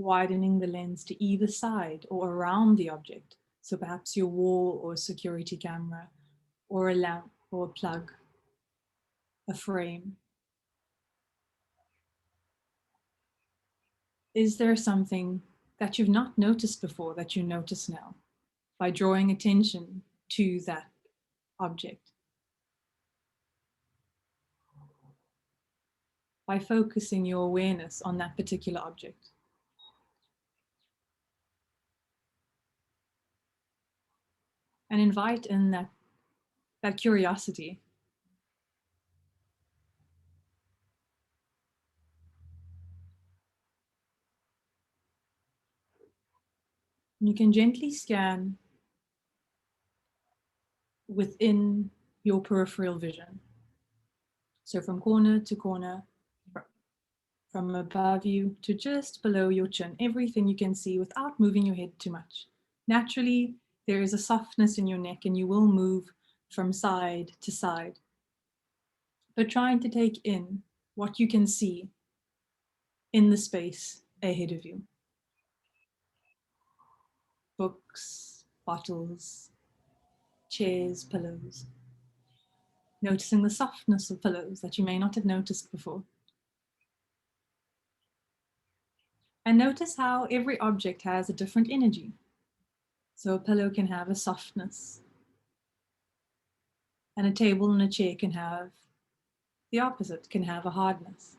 widening the lens to either side or around the object. So perhaps your wall or a security camera or a lamp or a plug, a frame. Is there something that you've not noticed before that you notice now by drawing attention to that object? By focusing your awareness on that particular object. And invite in that curiosity. You can gently scan within your peripheral vision. So from corner to corner, from above you to just below your chin, everything you can see without moving your head too much. Naturally, there is a softness in your neck and you will move from side to side. But trying to take in what you can see in the space ahead of you. Books, bottles, chairs, pillows. Noticing the softness of pillows that you may not have noticed before. And notice how every object has a different energy. So a pillow can have a softness, and a table and a chair can have the opposite, can have a hardness.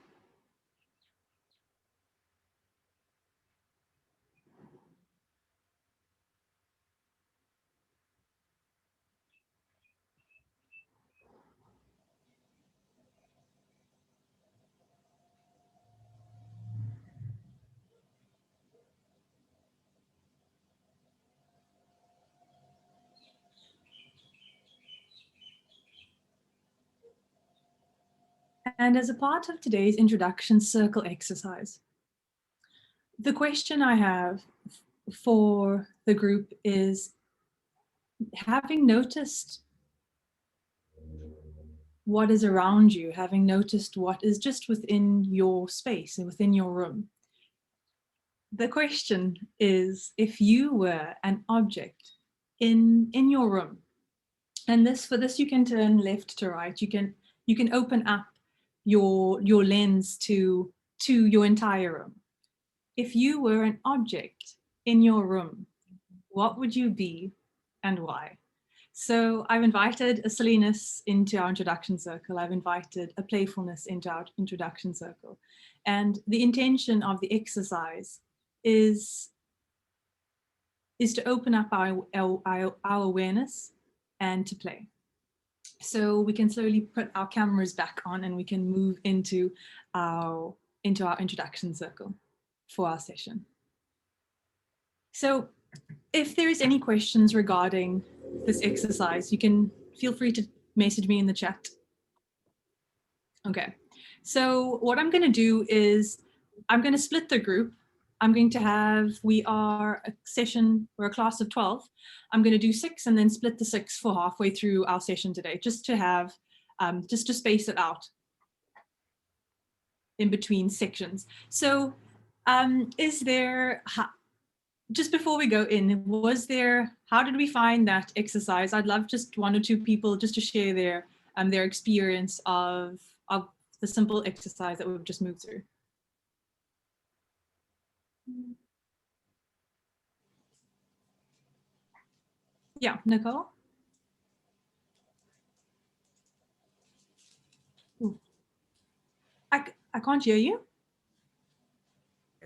And as a part of today's introduction circle exercise, the question I have for the group is, having noticed what is around you, having noticed what is just within your space and within your room, the question is, if you were an object in your room, and for this you can turn left to right, you can open up your lens to your entire room. If you were an object in your room, what would you be and why? So I've invited a silliness into our introduction circle. I've invited a playfulness into our introduction circle. And the intention of the exercise is to open up our awareness and to play. So we can slowly put our cameras back on and we can move into our introduction circle for our session. So if there is any questions regarding this exercise, you can feel free to message me in the chat. Okay, so what I'm going to do is I'm going to split the group. I'm going to have, we're a class of 12. I'm going to do 6 and then split the 6 for halfway through our session today, just to have, just to space it out in between sections. So is there, just before we go in, how did we find that exercise? I'd love just 1 or 2 people just to share their experience of the simple exercise that we've just moved through. Yeah, Nicole? Ooh. I can't hear you.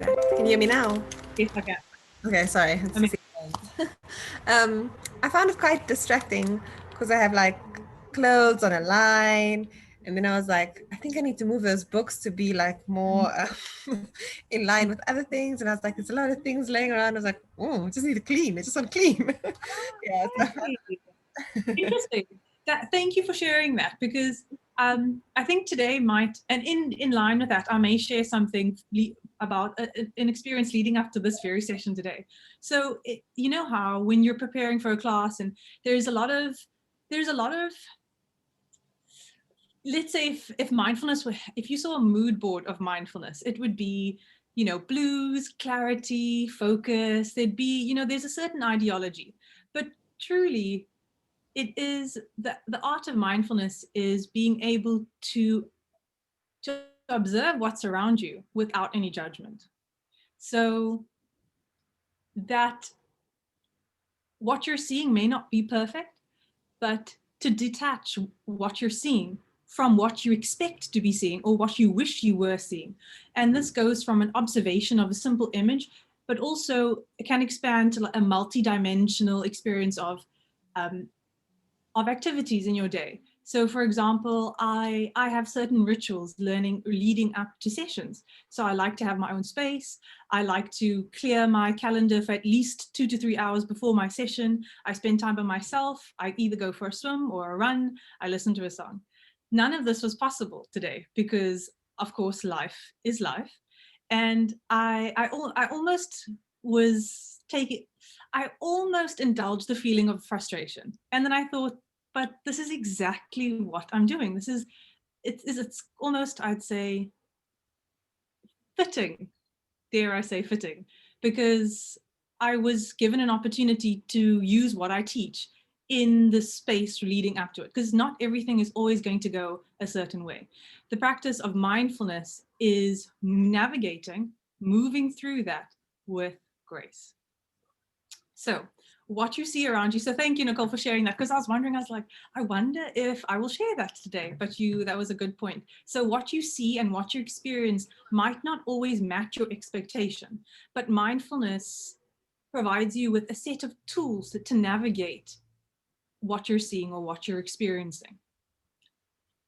Can you hear me now? Yes, I can. Okay, sorry. I found it quite distracting because I have like clothes on a line, and then I was like, I think I need to move those books to be like more in line with other things. And I was like, there's a lot of things laying around. I was like, oh, I just need to clean. I just want to clean. Yeah. Interesting. Thank you for sharing that, because I think today might, and in line with that, I may share something about an experience leading up to this very session today. So you know how when you're preparing for a class and there's a lot of, let's say if mindfulness, if you saw a mood board of mindfulness, it would be, blues, clarity, focus. There'd be, there's a certain ideology. But truly, it is the art of mindfulness is being able to observe what's around you without any judgment. So that what you're seeing may not be perfect, but to detach what you're seeing from what you expect to be seeing or what you wish you were seeing. And this goes from an observation of a simple image, but also it can expand to a multi-dimensional experience um, of activities in your day. So for example, I have certain rituals leading up to sessions. So I like to have my own space. I like to clear my calendar for at least 2 to 3 hours before my session. I spend time by myself. I either go for a swim or a run. I listen to a song. None of this was possible today because of course life is life. And I almost was taking, I almost indulged the feeling of frustration. And then I thought, but this is exactly what I'm doing. It's almost, I'd say, fitting, dare I say fitting, because I was given an opportunity to use what I teach in the space leading up to it, because not everything is always going to go a certain way. The practice of mindfulness is navigating, moving through that with grace. So what you see around you. So thank you, Nicole, for sharing that, because I was wondering, I was like, I wonder if I will share that today, but that was a good point. So what you see and what you experience might not always match your expectation, but mindfulness provides you with a set of tools to navigate what you're seeing or what you're experiencing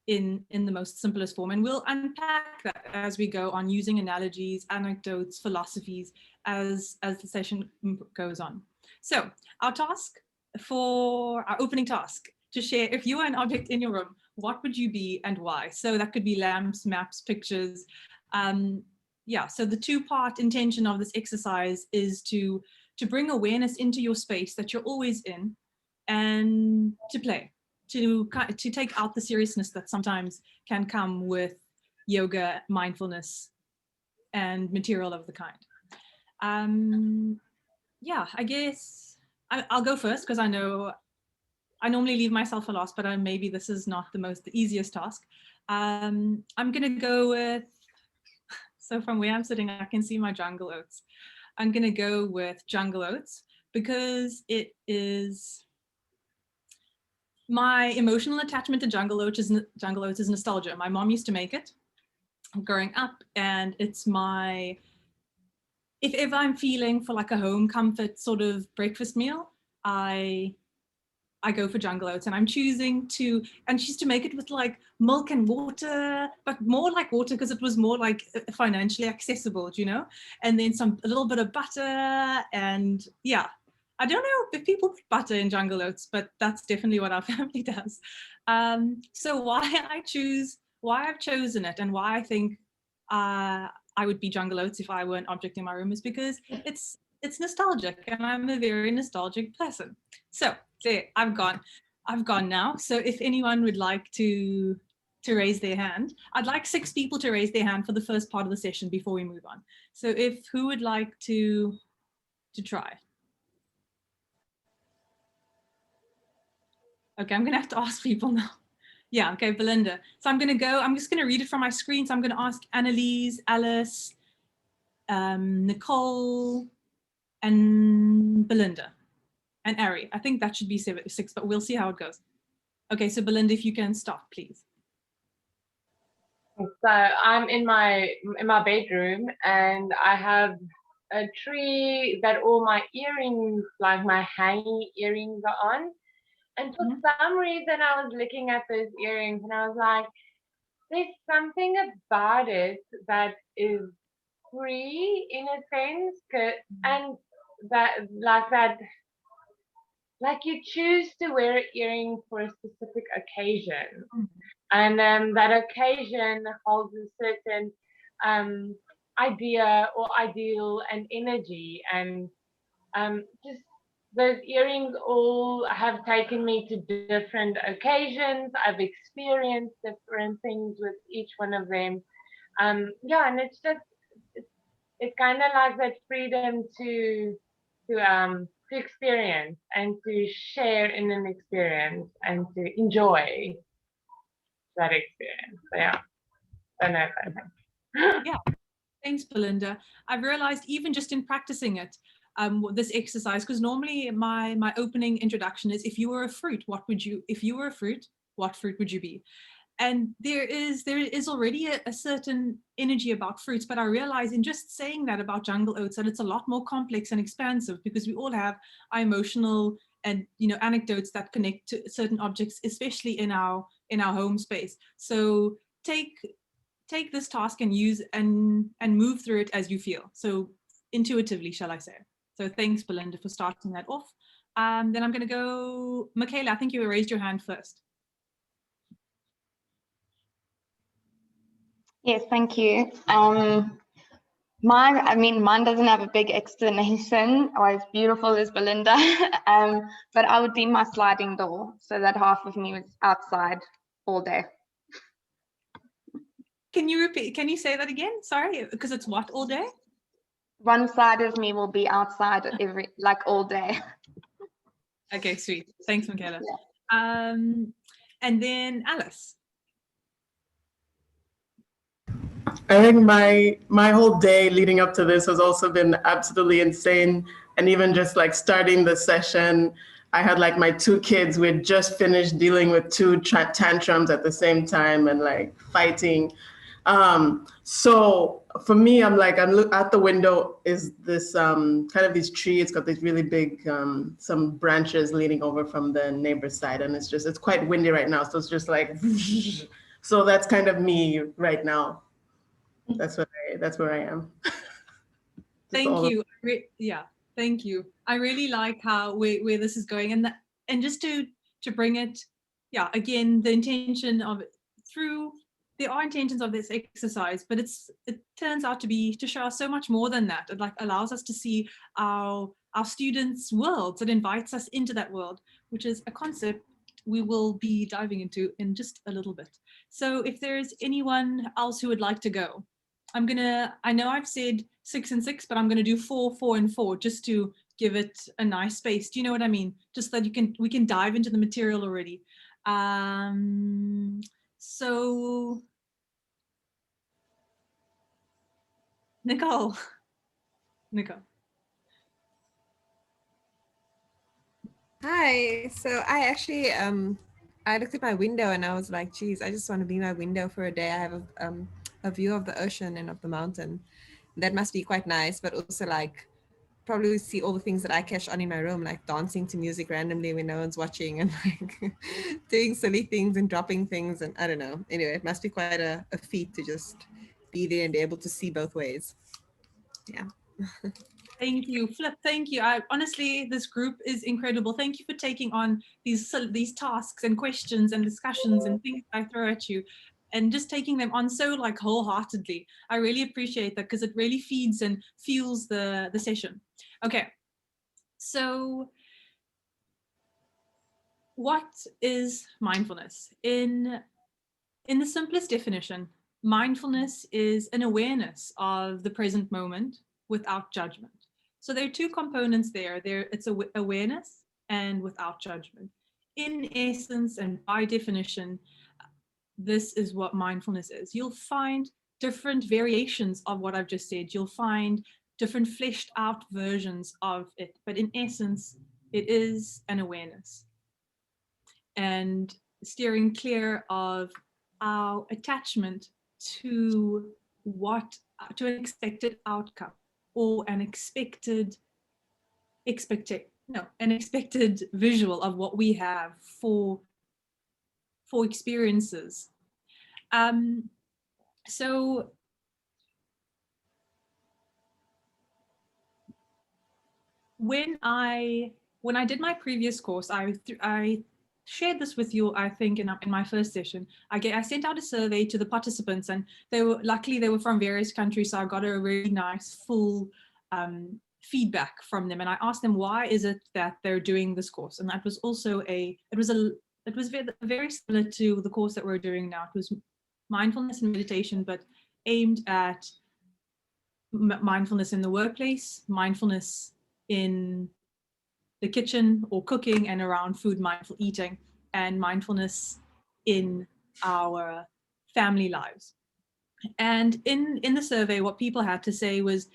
in the most simplest form. And we'll unpack that as we go on, using analogies, anecdotes, philosophies as the session goes on. So our opening task, to share, if you were an object in your room, what would you be and why? So that could be lamps, maps, pictures. Yeah, so the two-part intention of this exercise is to bring awareness into your space that you're always in, and to play, to take out the seriousness that sometimes can come with yoga, mindfulness, and material of the kind. Yeah, I guess I'll go first because I know I normally leave myself for last, but maybe this is not the easiest task. I'm gonna go with, so from where I'm sitting, I can see my jungle oats. I'm gonna go with jungle oats because it is my emotional attachment to jungle oats is nostalgia. My mom used to make it growing up, and it's my, if ever I'm feeling for like a home comfort sort of breakfast meal, I go for jungle oats, and I'm choosing to, and she used to make it with like milk and water, but more like water because it was more like financially accessible, and then a little bit of butter. And yeah, I don't know if people put butter in jungle oats, but that's definitely what our family does. So why I've chosen it and why I think I would be jungle oats if I were an object in my room is because it's nostalgic, and I'm a very nostalgic person. So there, I've gone now. So if anyone would like to raise their hand, I'd like 6 people to raise their hand for the first part of the session before we move on. So who would like to try? Okay, I'm gonna have to ask people now. Yeah, okay, Belinda. So I'm just gonna read it from my screen. So I'm gonna ask Annalise, Alice, Nicole, and Belinda. And Ari. I think that should be 6, but we'll see how it goes. Okay, so Belinda, if you can start, please. So I'm in my bedroom, and I have a tree that all my earrings, like my hanging earrings, are on. And for some reason, I was looking at those earrings, and I was like, there's something about it that is free in a sense, and that like you choose to wear an earring for a specific occasion, and that occasion holds a certain idea or ideal and energy, and just those earrings all have taken me to different occasions. I've experienced different things with each one of them. Yeah, and it's just it's kind of like that freedom to experience and to share in an experience and to enjoy that experience. So yeah, I don't know if that makes Yeah, thanks, Belinda. I've realized even just in practicing it, this exercise, because normally my opening introduction is, if you were a fruit, if you were a fruit, what fruit would you be? And there is already a certain energy about fruits, but I realize in just saying that about jungle oats that it's a lot more complex and expansive, because we all have our emotional and anecdotes that connect to certain objects, especially in our home space. So take this task and use and move through it as you feel, so intuitively, shall I say. So thanks, Belinda, for starting that off. Then I'm going to go Michaela. I think you raised your hand first. Yes, thank you. Mine doesn't have a big explanation or as beautiful as Belinda, but I would be my sliding door, so that half of me was outside all day. Can you repeat? Can you say that again? Sorry, because it's what all day? One side of me will be outside all day. Okay, sweet. Thanks, Michaela. Yeah. And then Alice. I think my whole day leading up to this has also been absolutely insane. And even just like starting the session, I had like my two kids. We had just finished dealing with two tantrums at the same time and like fighting. So for me, I'm at the window is this kind of this tree. It's got these really big some branches leaning over from the neighbor's side, and it's quite windy right now. So it's just like so that's kind of me right now. That's where I am. Thank you. Yeah, thank you. I really like how where this is going, and just to bring it, yeah, again, the intention of it there are intentions of this exercise, but it turns out to show us so much more than that. It like allows us to see our students' worlds. It invites us into that world, which is a concept we will be diving into in just a little bit. So if there's anyone else who would like to go, I know I've said 6 and 6, but I'm gonna do 4, 4 and 4, just to give it a nice space. Do you know what I mean? Just that we can dive into the material already. So Nicole. Hi. So I actually I looked at my window and I was like, geez, I just want to be my window for a day. I have a view of the ocean and of the mountain. That must be quite nice, but also like probably see all the things that I catch on in my room, like dancing to music randomly when no one's watching and like doing silly things and dropping things. And I don't know. Anyway, it must be quite a feat to just be there and be able to see both ways. Yeah. Thank you, Flip. Thank you. Honestly, this group is incredible. Thank you for taking on these tasks and questions and discussions and things I throw at you, and just taking them on so like wholeheartedly. I really appreciate that, because it really feeds and fuels the session. Okay, so what is mindfulness? In the simplest definition, mindfulness is an awareness of the present moment without judgment. So there are two components there. It's awareness and without judgment. In essence and by definition, this is what mindfulness is. You'll find different variations of what I've just said. You'll find different fleshed out versions of it, but in essence, it is an awareness. And steering clear of our attachment to an expected outcome or an expected visual of what we have for experiences. So when I did my previous course, I shared this with you, I think, in my first session. I sent out a survey to the participants, and they were from various countries, so I got a really nice full feedback from them, and I asked them, why is it that they're doing this course? And that was also it was very similar to the course that we're doing now. It was mindfulness and meditation, but aimed at mindfulness in the workplace, mindfulness in the kitchen or cooking and around food, mindful eating, and mindfulness in our family lives. And in the survey, what people had to say was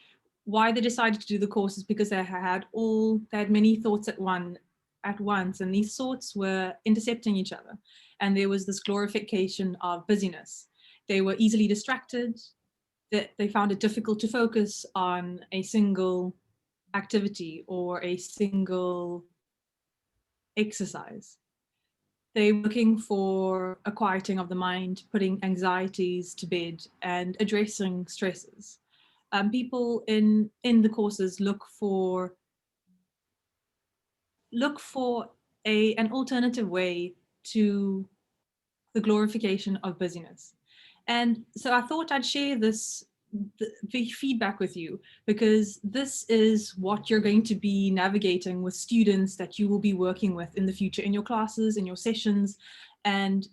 why they decided to do the course is because they had many thoughts at once, and these thoughts were intercepting each other. And there was this glorification of busyness. They were easily distracted, that they found it difficult to focus on a single activity or a single exercise. They're looking for a quieting of the mind, putting anxieties to bed and addressing stresses. People in the courses look for an alternative way to the glorification of busyness. And so I thought I'd share the feedback with you, because this is what you're going to be navigating with students that you will be working with in the future in your classes, in your sessions. And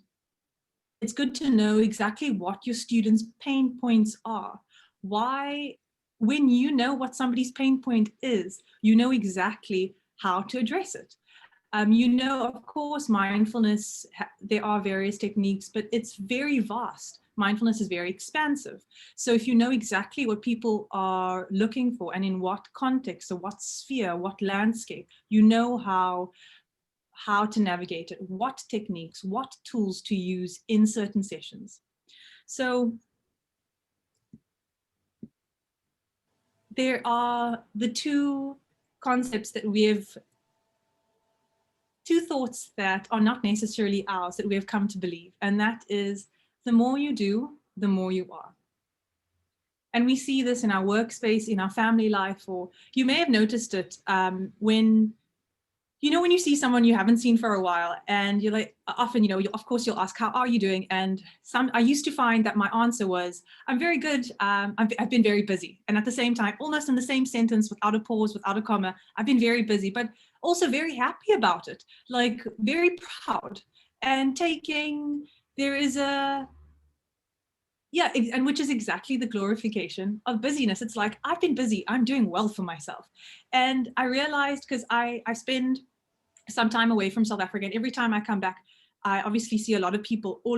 it's good to know exactly what your students' pain points are. Why, when you know what somebody's pain point is, you know exactly how to address it. You know, of course, mindfulness, there are various techniques, but it's very vast. Mindfulness is very expansive. So if you know exactly what people are looking for and in what context or what sphere, what landscape, you know how to navigate it, what techniques, what tools to use in certain sessions. So there are the two concepts that two thoughts that are not necessarily ours that we have come to believe, and that is the more you do, the more you are. And we see this in our workspace, in our family life, or you may have noticed it when you see someone you haven't seen for a while, and you're like, often, of course you'll ask, how are you doing? And I used to find that my answer was, I'm very good. I've been very busy. And at the same time, almost in the same sentence, without a pause, without a comma, I've been very busy, but also very happy about it, like very proud and and which is exactly the glorification of busyness. It's like, I've been busy, I'm doing well for myself. And I realized, because I spend some time away from South Africa, and every time I come back, I obviously see a lot of people all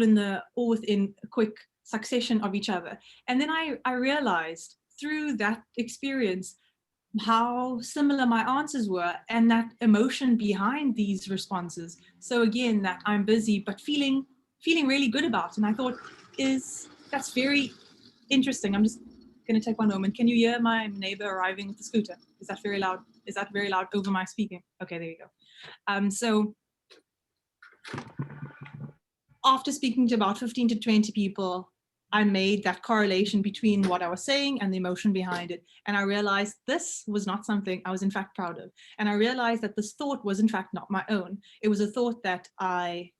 within a quick succession of each other. And then I realized through that experience how similar my answers were, and that emotion behind these responses. So again, that I'm busy but feeling really good about. And I thought, that's very interesting. I'm just going to take one moment. Can you hear my neighbor arriving with the scooter? Is that very loud? Is that very loud over my speaking? Okay, there you go. So after speaking to about 15 to 20 people, I made that correlation between what I was saying and the emotion behind it. And I realized this was not something I was in fact proud of. And I realized that this thought was in fact not my own. It was a thought that I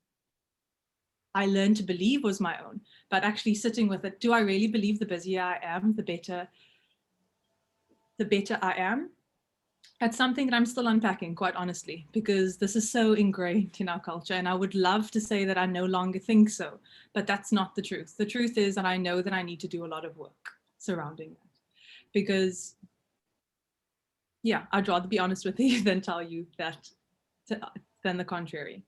learned to believe was my own, but actually sitting with it, do I really believe the busier I am, the better I am? That's something that I'm still unpacking, quite honestly, because this is so ingrained in our culture. And I would love to say that I no longer think so, but that's not the truth. The truth is that I know that I need to do a lot of work surrounding that, because, yeah, I'd rather be honest with you than tell you than the contrary.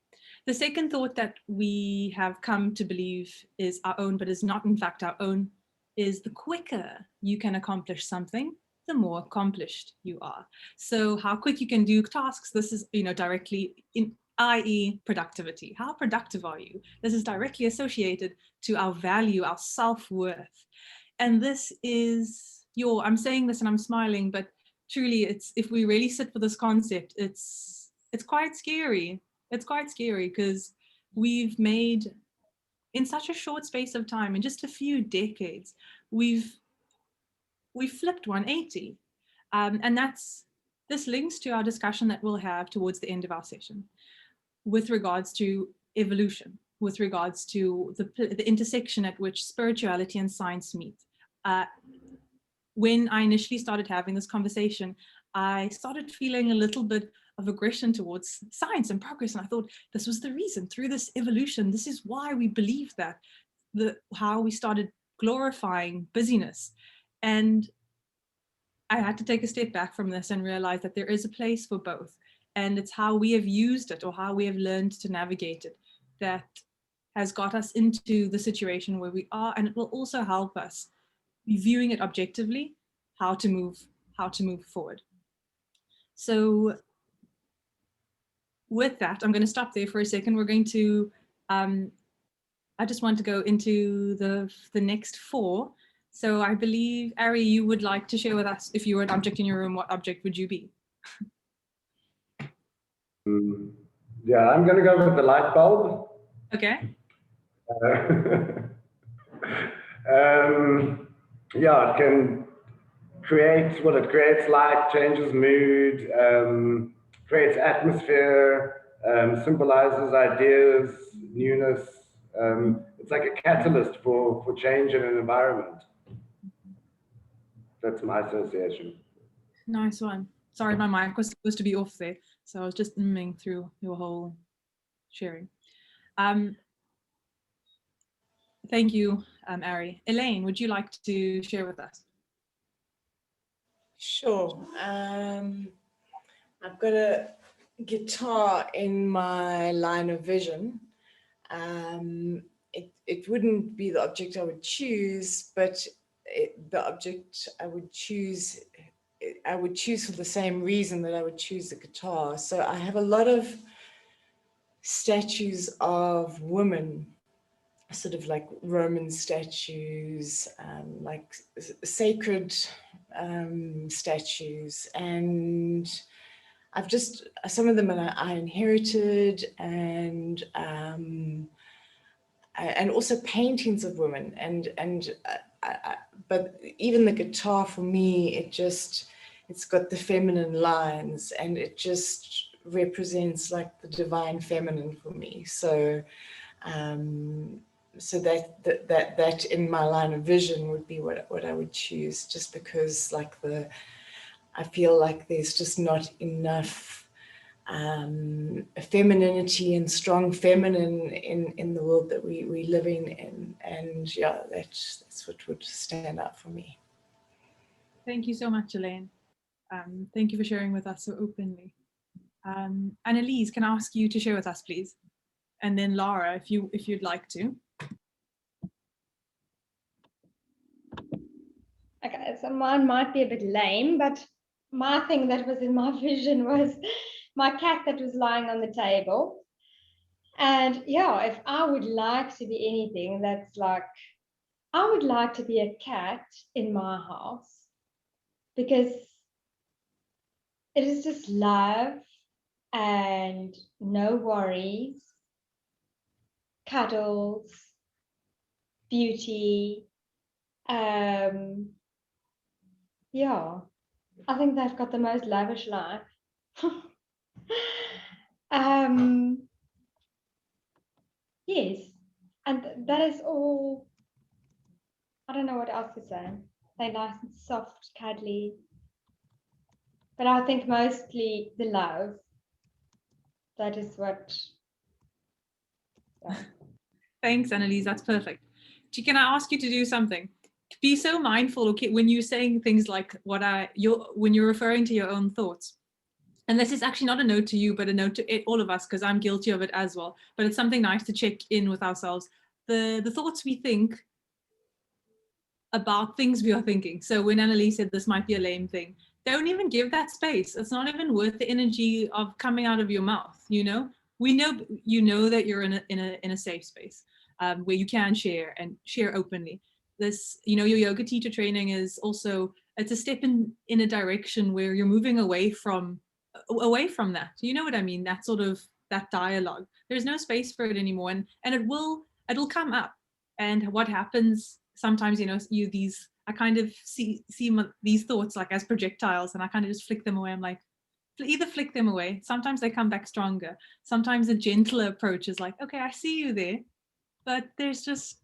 The second thought that we have come to believe is our own, but is not in fact our own, is the quicker you can accomplish something, the more accomplished you are. So how quick you can do tasks, this is, directly in, i.e. productivity. How productive are you? This is directly associated to our value, our self-worth. And this is I'm saying this and I'm smiling, but truly if we really sit with this concept, it's quite scary. It's quite scary, because we've made, in such a short space of time, in just a few decades, we've flipped 180. And this links to our discussion that we'll have towards the end of our session with regards to evolution, with regards to the intersection at which spirituality and science meet. When I initially started having this conversation, I started feeling a little bit of aggression towards science and progress. And I thought this was the reason, through this evolution, this is why we believe that, how we started glorifying busyness. And I had to take a step back from this and realize that there is a place for both. And it's how we have used it or how we have learned to navigate it that has got us into the situation where we are. And it will also help us viewing it objectively, how to move forward. So with that, I'm going to stop there for a second. We're going to, I just want to go into the next 4. So I believe, Ari, you would like to share with us, if you were an object in your room, what object would you be? Yeah, I'm going to go with the light bulb. Okay. Yeah, it can create, well, it creates light, changes mood, creates atmosphere, symbolizes ideas, newness. It's like a catalyst for change in an environment. That's my association. Nice one. Sorry, my mic was supposed to be off there, so I was just mmming through your whole sharing. Thank you, Ari. Elaine, would you like to share with us? Sure. I've got a guitar in my line of vision. It wouldn't be the object I would choose, but the object I would choose for the same reason that I would choose the guitar. So I have a lot of statues of women, sort of like Roman statues, like sacred statues, and I've just, some of them I inherited, and also paintings of women, but even the guitar for me, it's got the feminine lines, and it just represents like the divine feminine for me. So so that in my line of vision would be what I would choose, just because like I feel like there's just not enough femininity and strong feminine in the world that we live in, and yeah, that's what would stand out for me. Thank you so much, Elaine. Thank you for sharing with us so openly. Annalise, can I ask you to share with us, please? And then Lara, if you'd like to. Okay, so mine might be a bit lame, but my thing that was in my vision was my cat that was lying on the table. And yeah, if I would like to be anything, that's like, I would like to be a cat in my house, because it is just love and no worries, cuddles, beauty. Yeah, I think they've got the most lavish life. Yes, and that is all. I don't know what else to say. They're nice and soft, cuddly. But I think mostly the love. That is what. Yeah. Thanks, Annalise. That's perfect. Can I ask you to do something? Be so mindful, okay, when you're saying things like when you're referring to your own thoughts. And this is actually not a note to you, but a note to all of us, because I'm guilty of it as well. But it's something nice to check in with ourselves. The thoughts we think about things we are thinking. So when Annalise said this might be a lame thing, don't even give that space. It's not even worth the energy of coming out of your mouth. You know, we know that you're in a safe space where you can share openly. This, your yoga teacher training is also, it's a step in a direction where you're moving away from that. You know what I mean? That sort of that dialogue. There's no space for it anymore, and it'll come up. And what happens sometimes, I kind of see these thoughts like as projectiles, and I kind of just flick them away. I'm like, either flick them away. Sometimes they come back stronger. Sometimes a gentler approach is like, okay, I see you there, but there's just,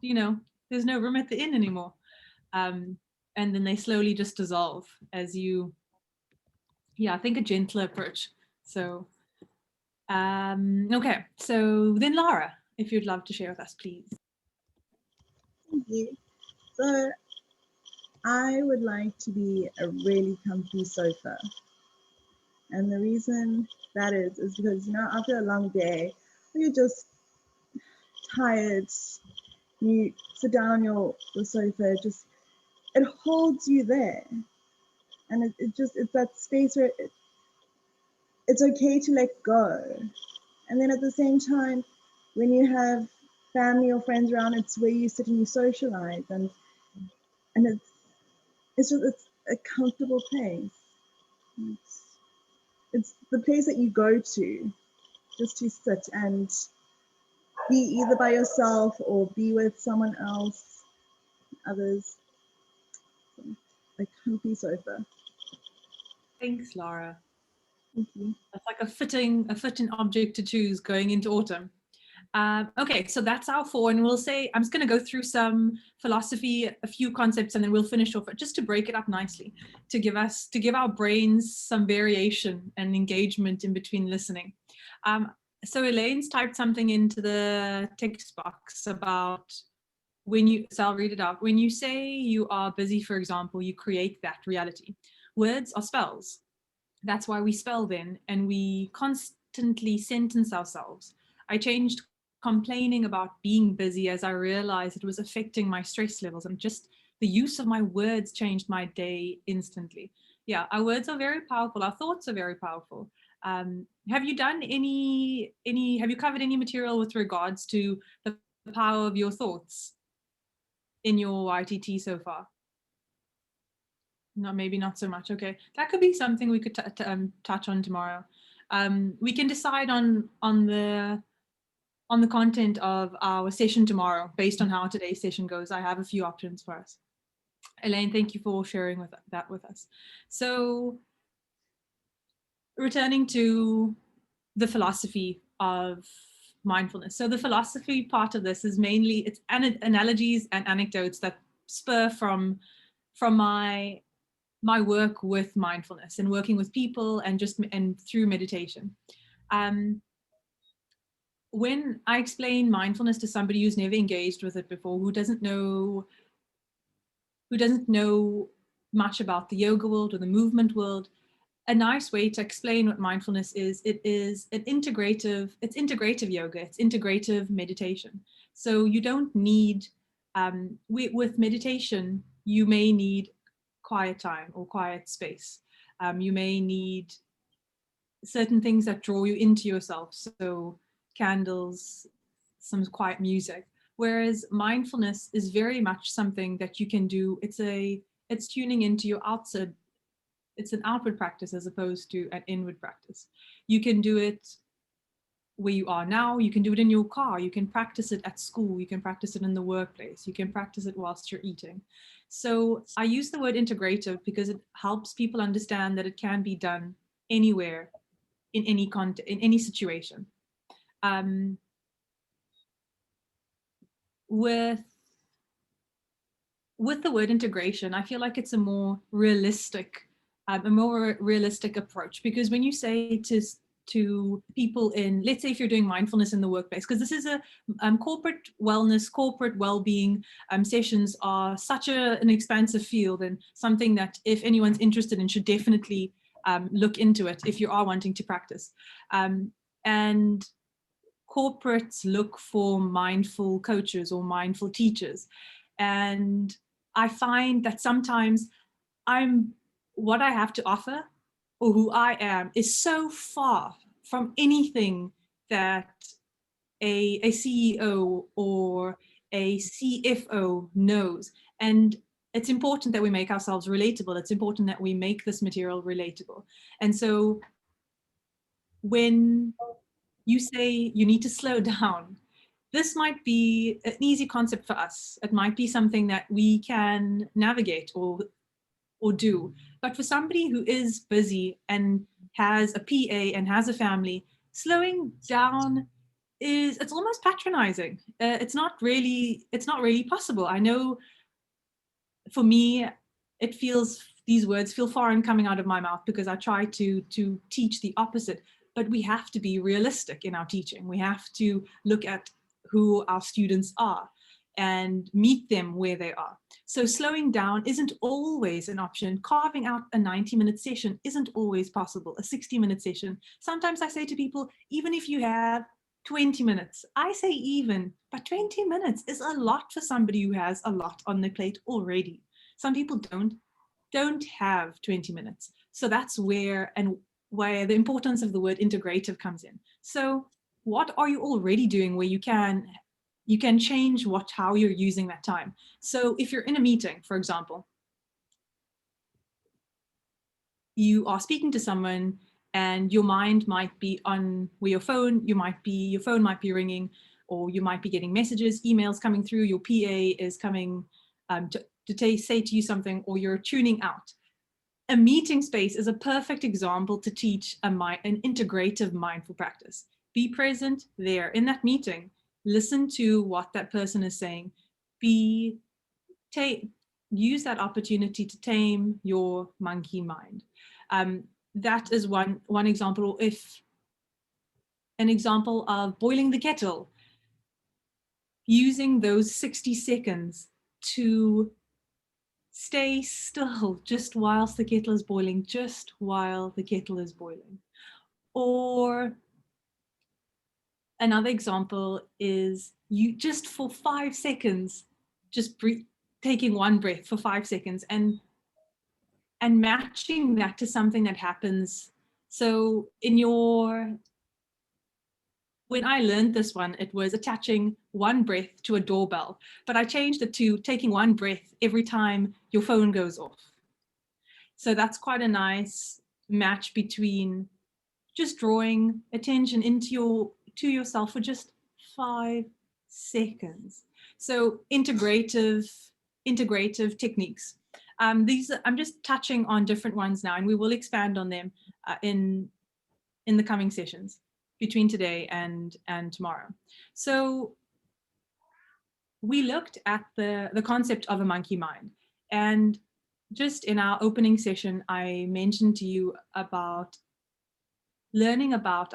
there's no room at the inn anymore. And then they slowly just dissolve as you, I think a gentler approach. So, okay. So then Lara, if you'd love to share with us, please. Thank you. So I would like to be a really comfy sofa. And the reason that is because, you know, after a long day, you're just tired, you sit down on the sofa, it holds you there. And it's that space where it's okay to let go. And then at the same time, when you have family or friends around, it's where you sit and you socialize, and it's a comfortable place. It's the place that you go to just to sit and be either by yourself or be with someone else, others. A comfy sofa. Thanks, Laura. Thank you. That's like a fitting object to choose going into autumn. Okay, so that's our 4, and we'll say, I'm just going to go through some philosophy, a few concepts, and then we'll finish off just to break it up nicely, to give our brains some variation and engagement in between listening. So Elaine's typed something into the text box about so I'll read it out. When you say you are busy, for example, you create that reality. Words are spells. That's why we spell then, and we constantly sentence ourselves. I changed complaining about being busy as I realized it was affecting my stress levels, and just the use of my words changed my day instantly. Yeah, our words are very powerful. Our thoughts are very powerful. Have you done have you covered any material with regards to the power of your thoughts in your ITT so far? No, maybe not so much. Okay, that could be something we could touch on tomorrow. We can decide on the content of our session tomorrow based on how today's session goes. I have a few options for us. Elaine, thank you for sharing that with us. So, returning to the philosophy of mindfulness. So the philosophy part of this is mainly it's analogies and anecdotes that spur from my work with mindfulness and working with people and through meditation. When I explain mindfulness to somebody who's never engaged with it before, who doesn't know much about the yoga world or the movement world, a nice way to explain what mindfulness is, it's integrative yoga, it's integrative meditation. So you don't need, with meditation, you may need quiet time or quiet space. You may need certain things that draw you into yourself. So candles, some quiet music. Whereas mindfulness is very much something that you can do. It's tuning into your outside. It's an outward practice as opposed to an inward practice. You can do it where you are now. You can do it in your car. You can practice it at school. You can practice it in the workplace. You can practice it whilst you're eating. So I use the word integrative because it helps people understand that it can be done anywhere, in any context, in any situation. With the word integration, I feel like it's a more realistic approach, because when you say to people in, let's say if you're doing mindfulness in the workplace, because this is a corporate wellness, corporate well-being sessions are such an expansive field, and something that if anyone's interested in should definitely look into it if you are wanting to practice. And corporates look for mindful coaches or mindful teachers. And I find that sometimes what I have to offer or who I am is so far from anything that a CEO or a CFO knows. And it's important that we make ourselves relatable. It's important that we make this material relatable. And so when you say you need to slow down, this might be an easy concept for us. It might be something that we can navigate or do. But for somebody who is busy and has a PA and has a family, slowing down it's almost patronizing. It's not really possible. I know for me, these words feel foreign coming out of my mouth because I try to teach the opposite. But we have to be realistic in our teaching. We have to look at who our students are and meet them where they are. So slowing down isn't always an option. Carving out a 90-minute session isn't always possible, a 60-minute session. Sometimes I say to people, even if you have 20 minutes, I say even, but 20 minutes is a lot for somebody who has a lot on their plate already. Some people don't have 20 minutes. So that's where the importance of the word integrative comes in. So what are you already doing where you can change how you're using that time? So if you're in a meeting, for example, you are speaking to someone and your mind might be on your phone, your phone might be ringing, or you might be getting messages, emails coming through, your PA is coming to say to you something, or you're tuning out. A meeting space is a perfect example to teach an integrative mindful practice. Be present there in that meeting. Listen to what that person is saying. Use that opportunity to tame your monkey mind. That is one example. If an example of boiling the kettle, using those 60 seconds to stay still just whilst the kettle is boiling, just while the kettle is boiling. Or another example is you just for 5 seconds, just taking one breath for 5 seconds and matching that to something that happens. So when I learned this one, it was attaching one breath to a doorbell, but I changed it to taking one breath every time your phone goes off. So that's quite a nice match between just drawing attention to yourself for just 5 seconds. So integrative techniques. I'm just touching on different ones now, and we will expand on them in the coming sessions between today and tomorrow. So we looked at the concept of a monkey mind, and just in our opening session, I mentioned to you about learning about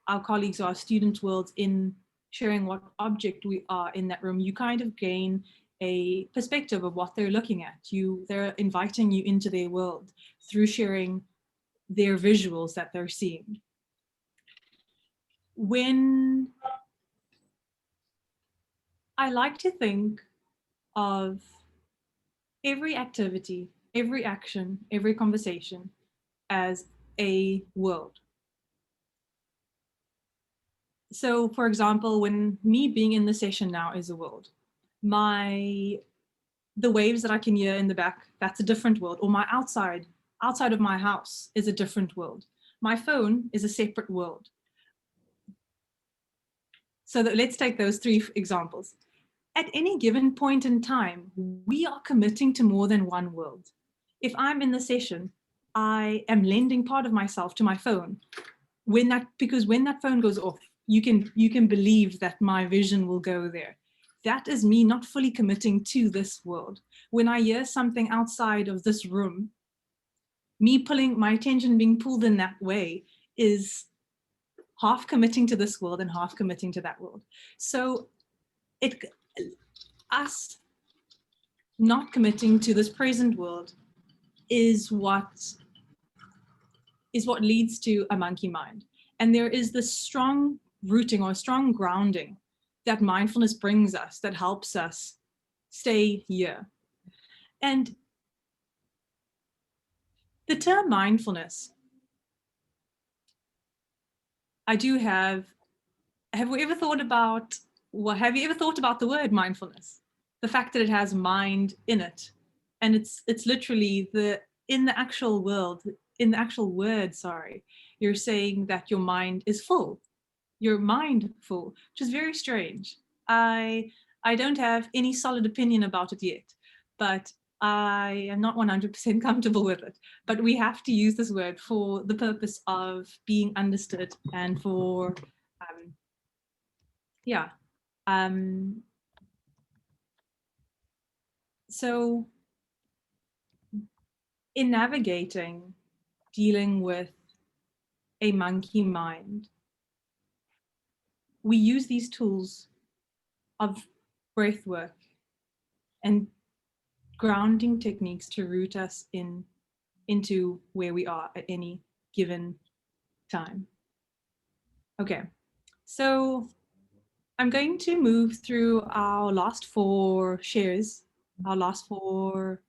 our colleagues or our students' worlds in sharing what object we are in that room. You kind of gain a perspective of what they're looking at. They're inviting you into their world through sharing their visuals that they're seeing. When I like to think of every activity, every action, every conversation as a world. So for example, when me being in the session now is a world. The waves that I can hear in the back, that's a different world. Or my outside of my house is a different world. My phone is a separate world. So let's take those 3 examples. At any given point in time, we are committing to more than one world. If I'm in the session, I am lending part of myself to my phone. Because when that phone goes off, you can believe that my vision will go there. That is me not fully committing to this world. When I hear something outside of this room, me pulling my attention being pulled in that way is half committing to this world and half committing to that world. So us not committing to this present world is what leads to a monkey mind. And there is this strong rooting or strong grounding that mindfulness brings us that helps us stay here. And the term mindfulness, have you ever thought about the word mindfulness? The fact that it has mind in it. And it's literally in the actual word, you're saying that your mind is full. You're mindful, which is very strange. I don't have any solid opinion about it yet, but I am not 100% comfortable with it. But we have to use this word for the purpose of being understood and for, so in navigating, dealing with a monkey mind, we use these tools of breath work and grounding techniques to root us into where we are at any given time. Okay, so I'm going to move through our last 4 shares, our last 4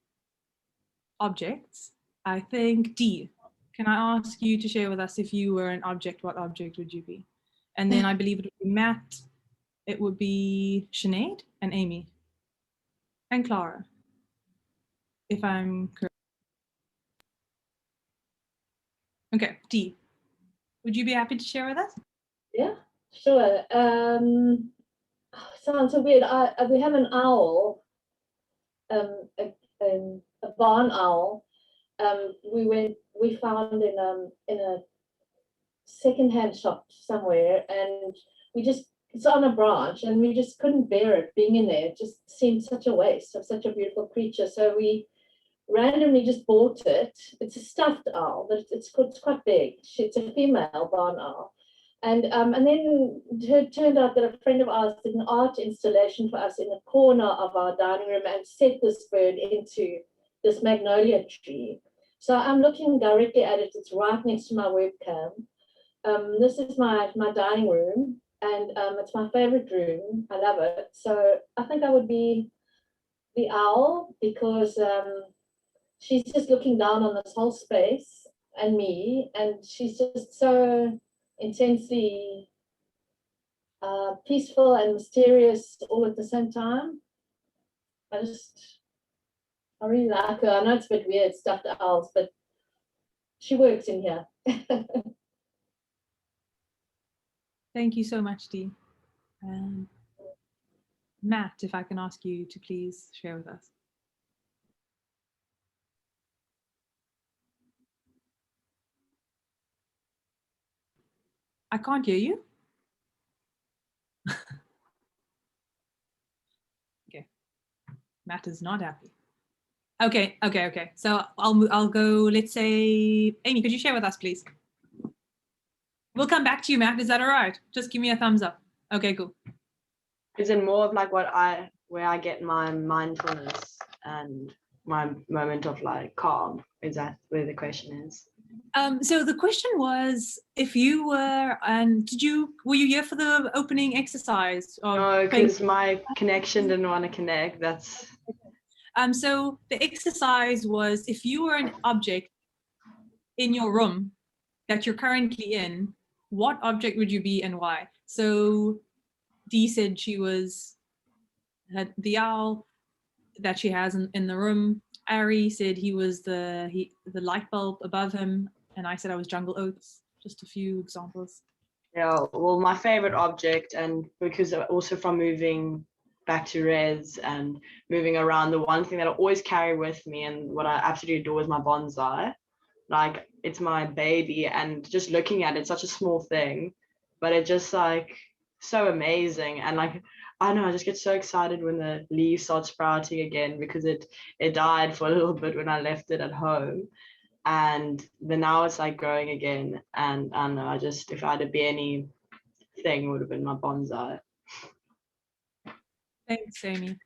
objects. I think D, can I ask you to share with us, if you were an object, what object would you be? And then I believe it would be Matt, it would be Sinead and Amy and Clara, if I'm correct. Okay, D, would you be happy to share with us? Yeah, sure. Sounds so weird. We have an owl, a barn owl. We found in a secondhand shop somewhere, and it's on a branch, and we just couldn't bear it being in there. It just seemed such a waste of such a beautiful creature. So we randomly just bought it. It's a stuffed owl, but it's quite big. It's a female barn owl. And then it turned out that a friend of ours did an art installation for us in the corner of our dining room and set this bird into this magnolia tree. So I'm looking directly at it. It's right next to my webcam. This is my dining room, and it's my favorite room. I love it. So I think I would be the owl, because she's just looking down on this whole space and me, and she's just so intensely peaceful and mysterious all at the same time. I really like her. I know it's a bit weird, stuffed owls, but she works in here. Thank you so much, Dee. Matt, if I can ask you to please share with us. I can't hear you. Okay, Matt is not happy. Okay. So I'll go. Let's say, Amy, could you share with us, please? We'll come back to you, Matt. Is that all right? Just give me a thumbs up. Okay, cool. Is it more of like where I get my mindfulness and my moment of like calm? Is that where the question is? So the question was, if you were, and were you here for the opening exercise? No, because my connection didn't want to connect. That's. So the exercise was, if you were an object in your room that you're currently in, what object would you be and why? So Dee said she had the owl that she has in the room. Ari said he was the light bulb above him, and I said I was jungle oats. Just a few examples. Yeah, well, my favorite object, and because also from moving back to res and moving around, the one thing that I always carry with me and what I absolutely adore is my bonsai. Like, it's my baby, and just looking at it, such a small thing, but it just like so amazing. And like, I don't know, I just get so excited when the leaves start sprouting again, because it died for a little bit when I left it at home, and then now it's like growing again. And I don't know, if I had to be anything, it would have been my bonsai. Thanks, Amy.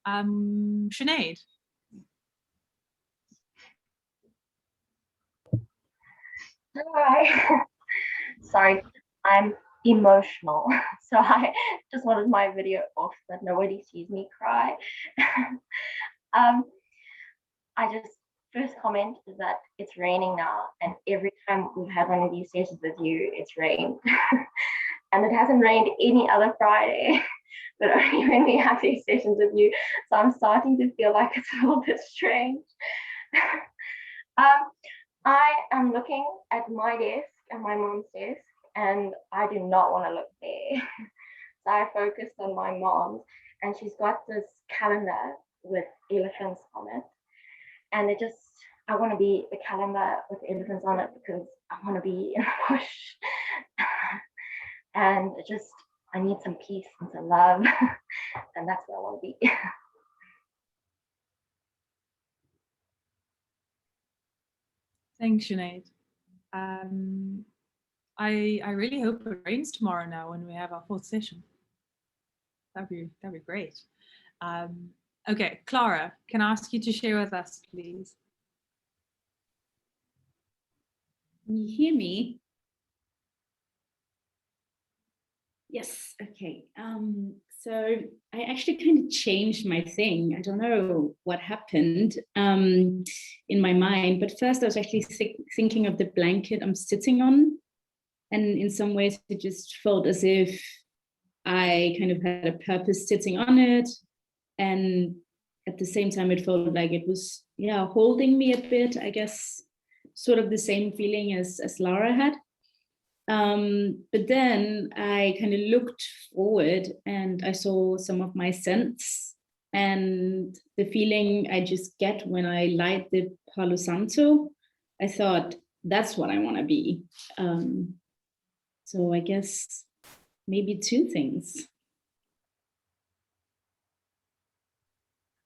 Sinead. Hi. Sorry, I'm emotional. So I just wanted my video off so that nobody sees me cry. First comment is that it's raining now, and every time we've had one of these sessions with you, it's rained. And it hasn't rained any other Friday, but only when we have these sessions with you. So I'm starting to feel like it's a little bit strange. I am looking at my desk and my mom's desk, and I do not want to look there. So I focused on my mom's, and she's got this calendar with elephants on it. And I want to be the calendar with elephants on it, because I want to be in the bush. And I need some peace and some love. And that's where I want to be. Thanks, Sinead. I really hope it rains tomorrow now when we have our 4th session. That'd be great. Okay, Clara, can I ask you to share with us, please? Can you hear me? Yes, okay. So I actually kind of changed my thing. I don't know what happened in my mind, but first I was actually thinking of the blanket I'm sitting on. And in some ways it just felt as if I kind of had a purpose sitting on it. And at the same time, it felt like it was, yeah, holding me a bit, I guess, sort of the same feeling as Lara had. But then I kind of looked forward and I saw some of my scents and the feeling I just get when I light the Palo Santo. I thought, that's what I want to be. So I guess maybe two things.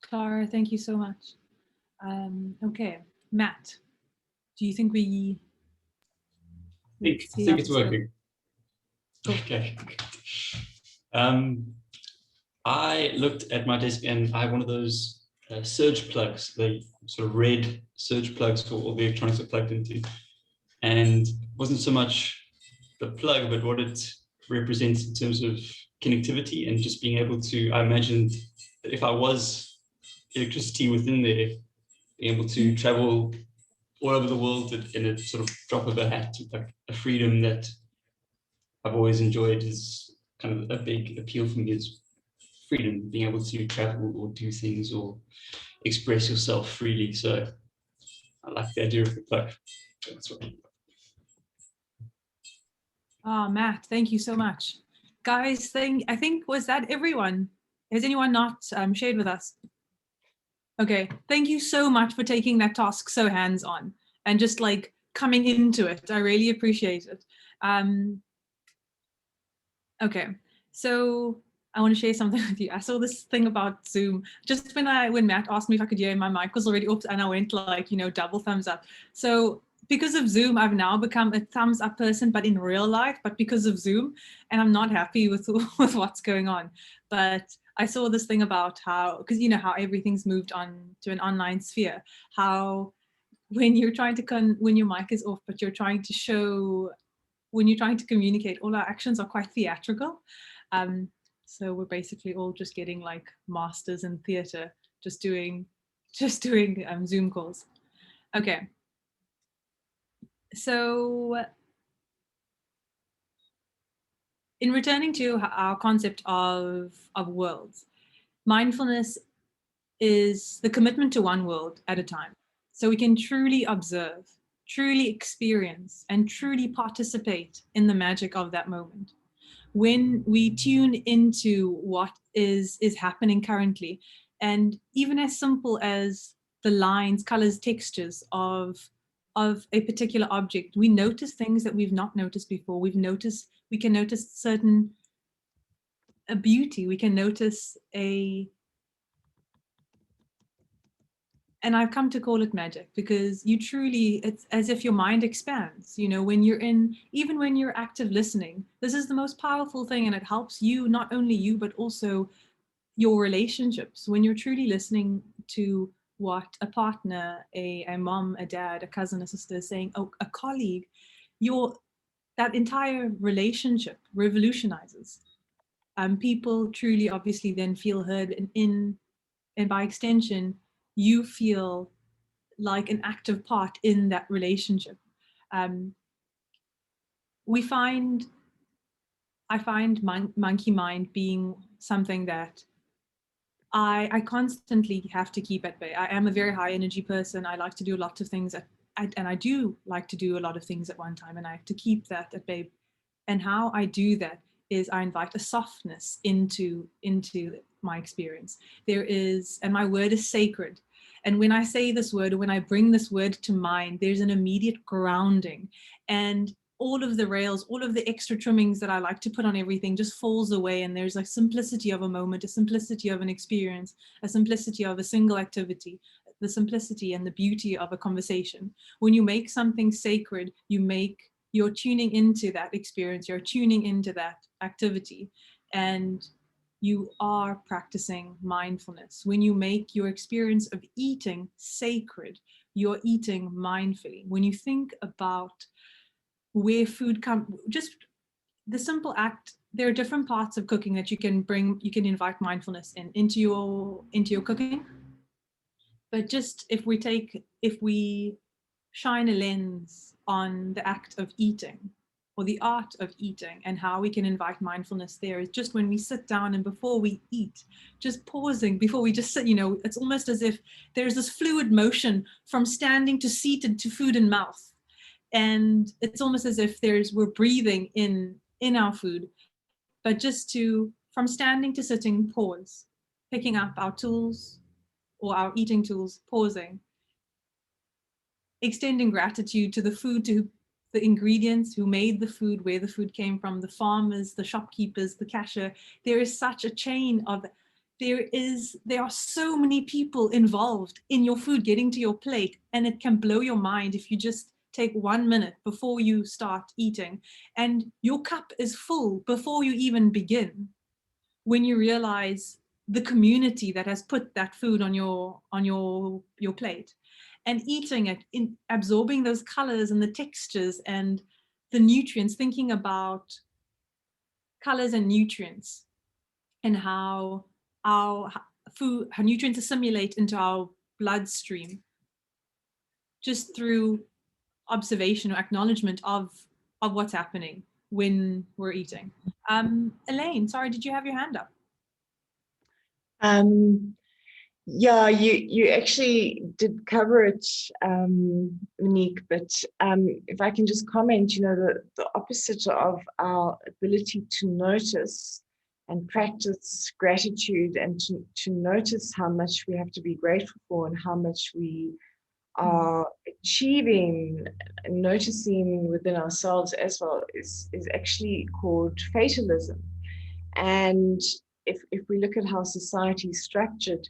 Clara, thank you so much. Okay, Matt, do you think I think it's working. Cool. Okay. I looked at my desk and I have one of those surge plugs, the sort of red surge plugs for all the electronics are plugged into. And it wasn't so much the plug, but what it represents in terms of connectivity and just being able to, I imagined that if I was electricity within there, being able to travel all over the world in a sort of drop of a hat, like a freedom that I've always enjoyed is kind of a big appeal for me is freedom, being able to travel or do things or express yourself freely. So I like the idea of the plug. That's what Matt, thank you so much. Guys, I think, was that everyone? Has anyone not shared with us? Okay, thank you so much for taking that task so hands-on and just like coming into it. I really appreciate it. Okay, so I want to share something with you. I saw this thing about Zoom just when Matt asked me if I could hear my mic was already up, and I went like, you know, double thumbs up. So because of Zoom, I've now become a thumbs up person, but in real life, but because of Zoom, and I'm not happy with what's going on. But I saw this thing about how, because you know how everything's moved on to an online sphere, how when you're trying to when your mic is off, but you're trying to show, when you're trying to communicate, all our actions are quite theatrical. So we're basically all just getting like masters in theater, just doing Zoom calls. Okay. So in returning to our concept of worlds, mindfulness is the commitment to one world at a time. So we can truly observe, truly experience, and truly participate in the magic of that moment. When we tune into what is happening currently, and even as simple as the lines, colors, textures of a particular object, we notice things that we've not noticed before. We can notice certain beauty. We can notice and I've come to call it magic, because you truly, it's as if your mind expands, you know, when you're even when you're active listening, this is the most powerful thing, and it helps you, not only you, but also your relationships. When you're truly listening to what a partner, a mom, a dad, a cousin, a sister is saying, oh, a colleague, that entire relationship revolutionizes. People truly obviously then feel heard, and by extension, you feel like an active part in that relationship. I find monkey mind being something that I constantly have to keep at bay. I am a very high energy person. I like to do a lot of things and I do like to do a lot of things at one time, and I have to keep that at bay. And how I do that is I invite a softness into my experience. There is, and my word is sacred. And when I say this word, or when I bring this word to mind, there's an immediate grounding, and all of the rails, all of the extra trimmings that I like to put on everything just falls away. And there's a simplicity of a moment, a simplicity of an experience, a simplicity of a single activity, the simplicity and the beauty of a conversation. When you make something sacred, you're tuning into that experience, you're tuning into that activity. And you are practicing mindfulness. When you make your experience of eating sacred, you're eating mindfully. When you think about where food comes, just the simple act, there are different parts of cooking that you can invite mindfulness into your cooking. But just if we shine a lens on the act of eating or the art of eating and how we can invite mindfulness there, is just when we sit down and before we eat, just pausing before we just sit, it's almost as if there's this fluid motion from standing to seated to food in mouth. And it's almost as if we're breathing in our food, but just from standing to sitting, pause, picking up our tools or our eating tools, pausing, extending gratitude to the food, to the ingredients, who made the food, where the food came from, the farmers, the shopkeepers, the cashier. There is such a chain of, there are so many people involved in your food getting to your plate, and it can blow your mind if you just take 1 minute before you start eating and your cup is full before you even begin, when you realize the community that has put that food on your plate, and eating it, in absorbing those colors and the textures and the nutrients, thinking about colors and nutrients and how our food, how nutrients assimilate into our bloodstream just through observation or acknowledgement of what's happening when we're eating. Elaine, sorry, did you have your hand up? Yeah, you actually did cover it, Monique, but if I can just comment, the opposite of our ability to notice and practice gratitude and to notice how much we have to be grateful for and how much we are achieving and noticing within ourselves as well is actually called fatalism. And if we look at how society is structured,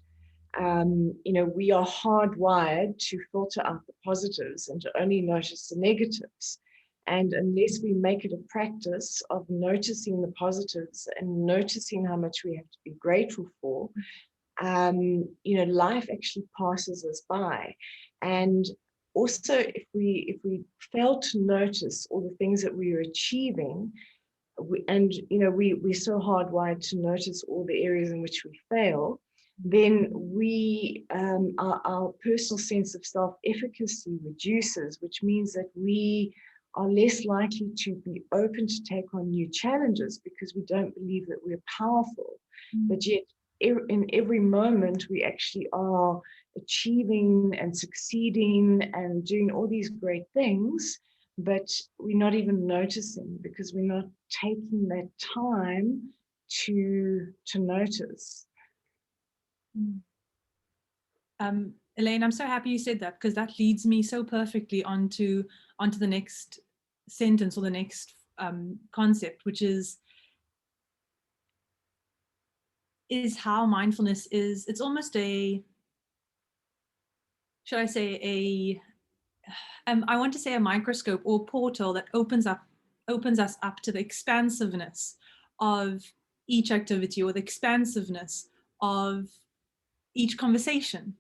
we are hardwired to filter out the positives and to only notice the negatives. And unless we make it a practice of noticing the positives and noticing how much we have to be grateful for, life actually passes us by. And also, if we fail to notice all the things that we are achieving, we're so hardwired to notice all the areas in which we fail, then our personal sense of self-efficacy reduces, which means that we are less likely to be open to take on new challenges because we don't believe that we're powerful. But yet, in every moment, we actually are achieving and succeeding and doing all these great things, but we're not even noticing because we're not taking that time to notice. Elaine, I'm so happy you said that, because that leads me so perfectly onto the next sentence or the next concept, which is how mindfulness is. It's almost I want to say a microscope or portal that opens us up to the expansiveness of each activity, or the expansiveness of each conversation,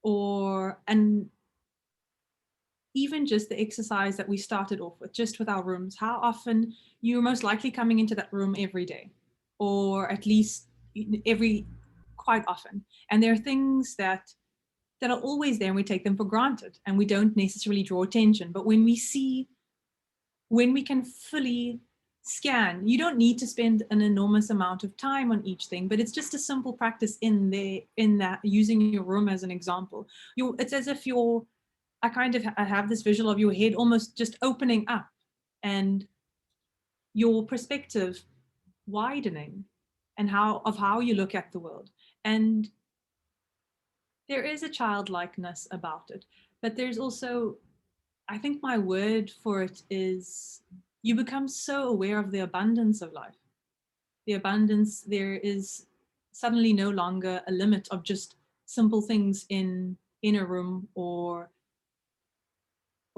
and even just the exercise that we started off with, just with our rooms. How often you're most likely coming into that room every day, or at least quite often. And there are things that are always there and we take them for granted and we don't necessarily draw attention. But when we can fully scan, you don't need to spend an enormous amount of time on each thing, but it's just a simple practice in that, using your room as an example. It's as if I have this visual of your head almost just opening up and your perspective widening, and how you look at the world. And there is a childlikeness about it, but there's also, I think my word for it is, you become so aware of the abundance of life. The abundance, there is suddenly no longer a limit of just simple things in a room or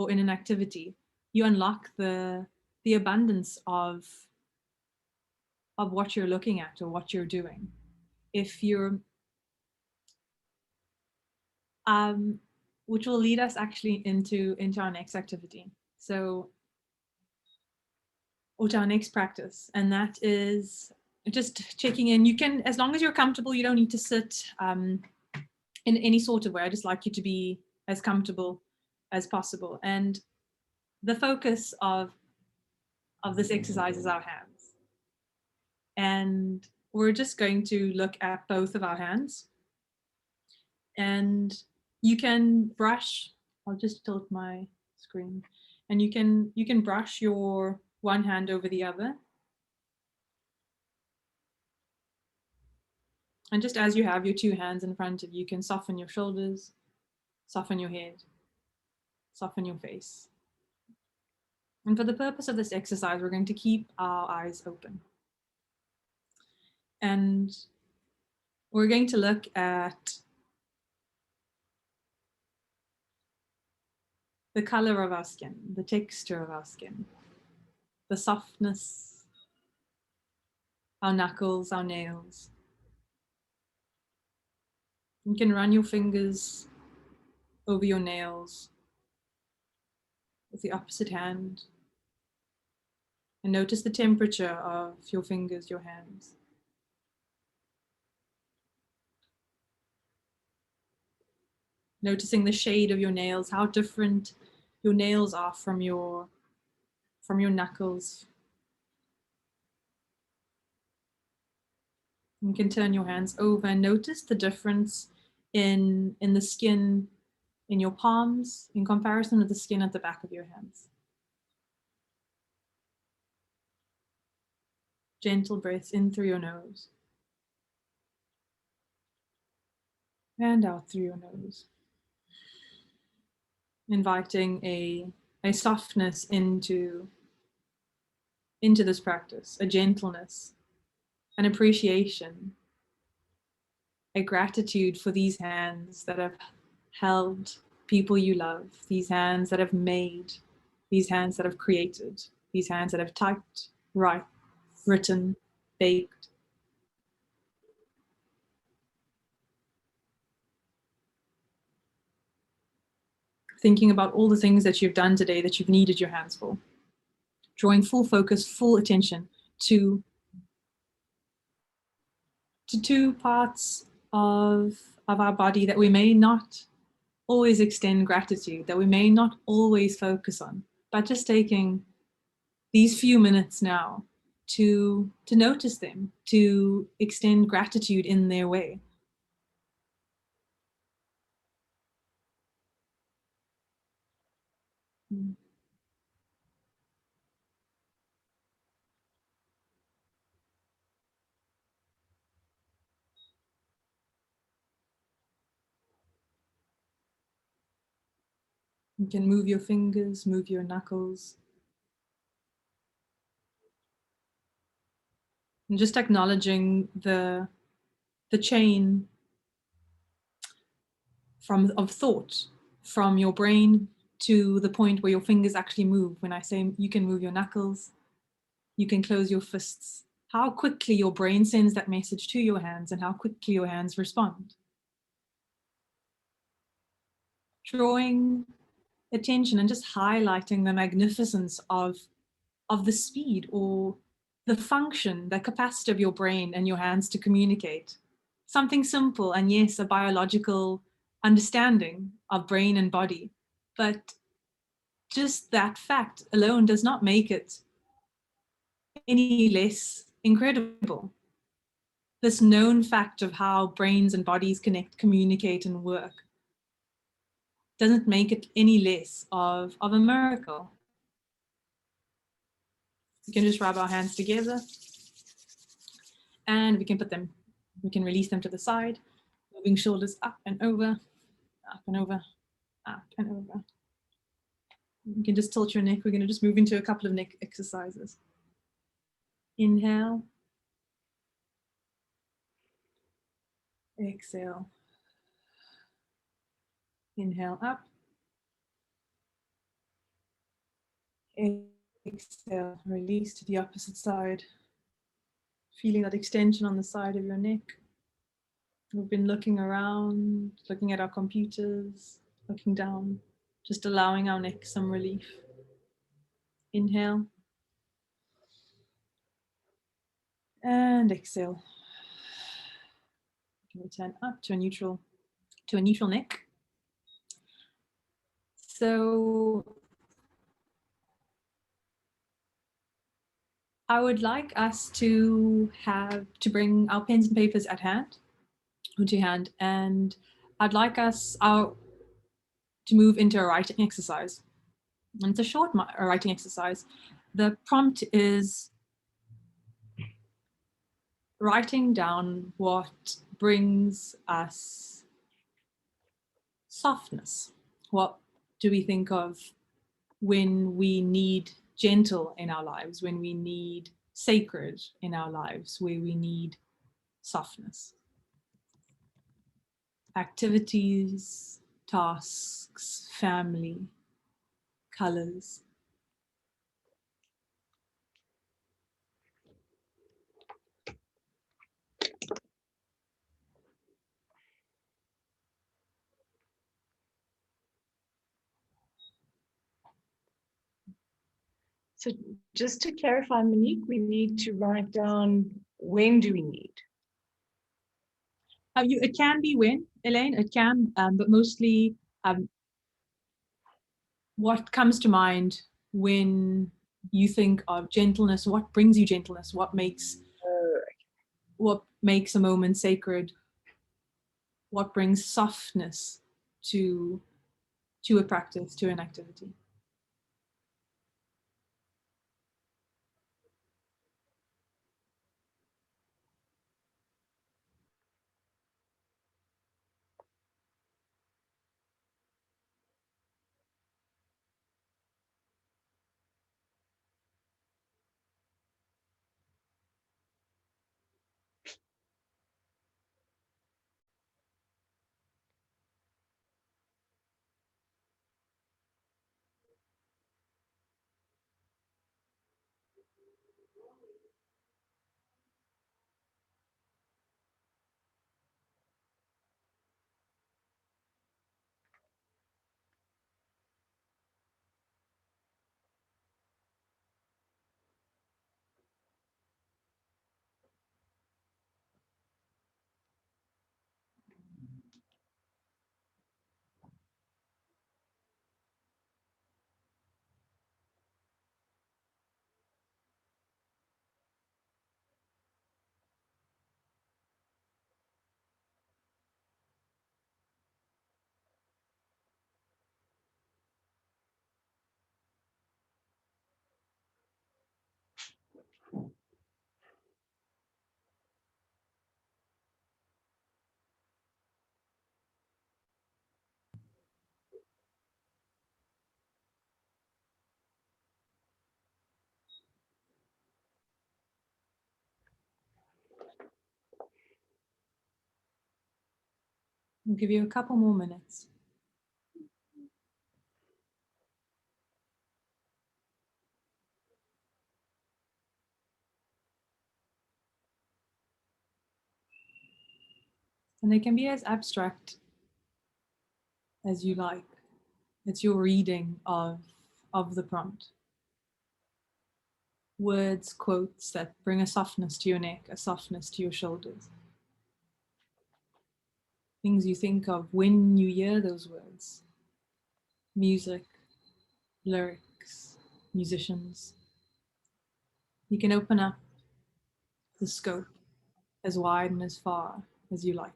in an activity. You unlock the abundance of what you're looking at or what you're doing. If you're, which will lead us actually into our next activity. So, or to our next practice, and that is just checking in. You can, as long as you're comfortable, you don't need to sit in any sort of way. I just like you to be as comfortable as possible. And the focus of this exercise is our hands. And we're just going to look at both of our hands. And you can brush, I'll just tilt my screen, and you can brush your one hand over the other. And just as you have your two hands in front of you, you can soften your shoulders, soften your head, soften your face. And for the purpose of this exercise, we're going to keep our eyes open. And we're going to look at the color of our skin, the texture of our skin, the softness, our knuckles, our nails. You can run your fingers over your nails with the opposite hand and notice the temperature of your fingers, your hands. Noticing the shade of your nails, how different your nails are from your knuckles. You can turn your hands over and notice the difference in the skin in your palms in comparison with the skin at the back of your hands. Gentle breaths in through your nose and out through your nose. Inviting a softness into this practice, a gentleness, an appreciation, a gratitude for these hands that have held people you love, these hands that have made, these hands that have created, these hands that have typed, written, baked. Thinking about all the things that you've done today that you've needed your hands for. Drawing full focus, full attention to two parts of our body that we may not always extend gratitude, that we may not always focus on, but just taking these few minutes now to notice them, to extend gratitude in their way. You can move your fingers, move your knuckles. And just acknowledging the chain of thought from your brain to the point where your fingers actually move. When I say you can move your knuckles, you can close your fists. How quickly your brain sends that message to your hands and how quickly your hands respond. Drawing attention and just highlighting the magnificence of the speed or the function, the capacity of your brain and your hands to communicate. Something simple, and yes, a biological understanding of brain and body, but just that fact alone does not make it any less incredible. This known fact of how brains and bodies connect, communicate, and work doesn't make it any less of a miracle. We can just rub our hands together and we can release them to the side, moving shoulders up and over, up and over, up and over. You can just tilt your neck. We're going to just move into a couple of neck exercises. Inhale. Exhale. Inhale up. Exhale, release to the opposite side. feeling that extension on the side of your neck. We've been looking around, looking at our computers, looking down, just allowing our neck some relief. Inhale. And exhale. Return up to a neutral neck. So I would like us to bring our pens and papers at hand, to hand, and I'd like us to move into a writing exercise. And it's a short writing exercise. The prompt is writing down what brings us softness. What do we think of when we need gentle in our lives, when we need sacred in our lives, where we need softness? Activities, tasks, family, colors. So just to clarify, Monique, we need to write down, when do we need? It can be when, Elaine, it can, but mostly what comes to mind when you think of gentleness, what brings you gentleness, what makes a moment sacred, what brings softness to a practice, to an activity. I'll give you a couple more minutes. And they can be as abstract as you like. It's your reading of the prompt. Words, quotes that bring a softness to your neck, a softness to your shoulders. Things you think of when you hear those words. Music, lyrics, musicians. You can open up the scope as wide and as far as you like.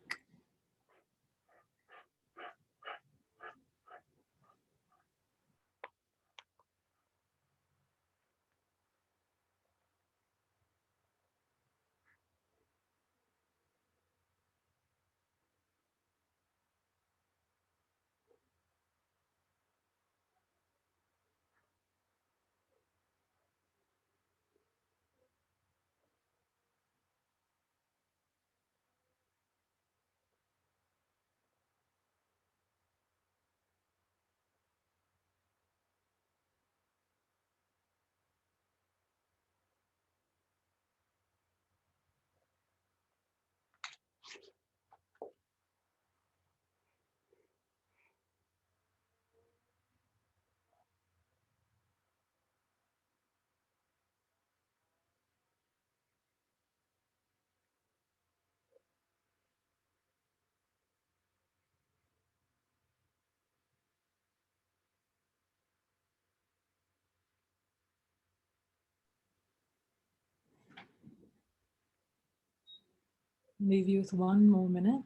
Leave you with 1 more minute.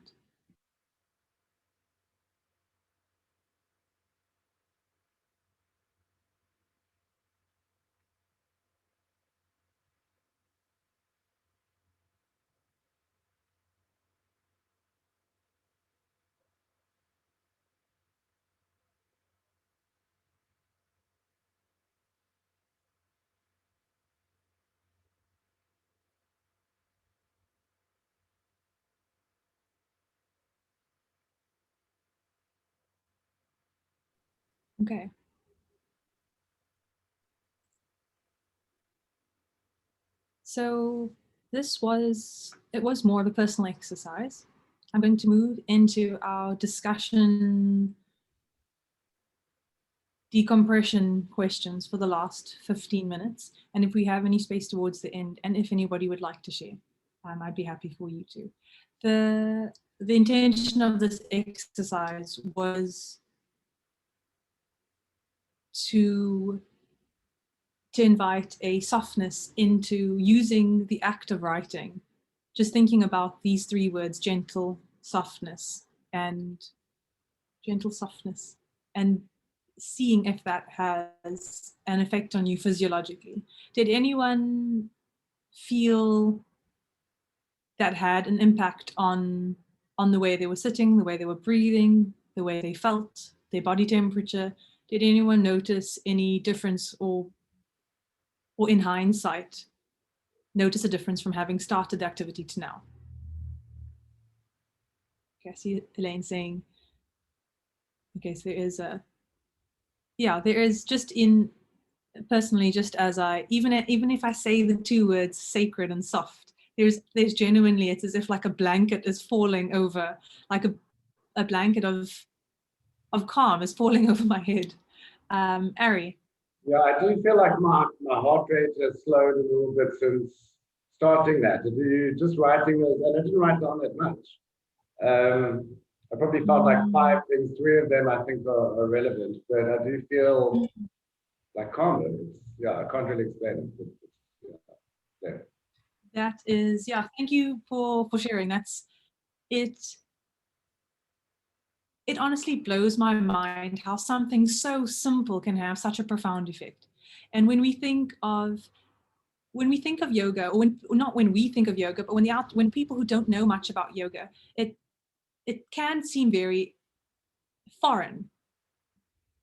Okay. So it was more of a personal exercise. I'm going to move into our discussion decompression questions for the last 15 minutes. And if we have any space towards the end, and if anybody would like to share, I'd be happy for you to. The intention of this exercise was to invite a softness into using the act of writing. Just thinking about these 3 words, gentle softness, and seeing if that has an effect on you physiologically. Did anyone feel that had an impact on the way they were sitting, the way they were breathing, the way they felt, their body temperature? Did anyone notice any difference, or in hindsight, notice a difference from having started the activity to now? Okay, I see Elaine saying, okay, so there is just in, personally, just as even if I say the 2 words sacred and soft, there's genuinely, it's as if like a blanket is falling over, like a blanket of calm is falling over my head. Ari? Yeah, I do feel like my heart rate has slowed a little bit since starting that. Just writing those, and I didn't write down that much. I probably felt like 5 things, 3 of them I think are relevant, but I do feel like calmer. I can't really explain it. Yeah. That is, thank you for sharing. It honestly blows my mind how something so simple can have such a profound effect. And when we think of yoga, or not when we think of yoga, but when people who don't know much about yoga, it can seem very foreign.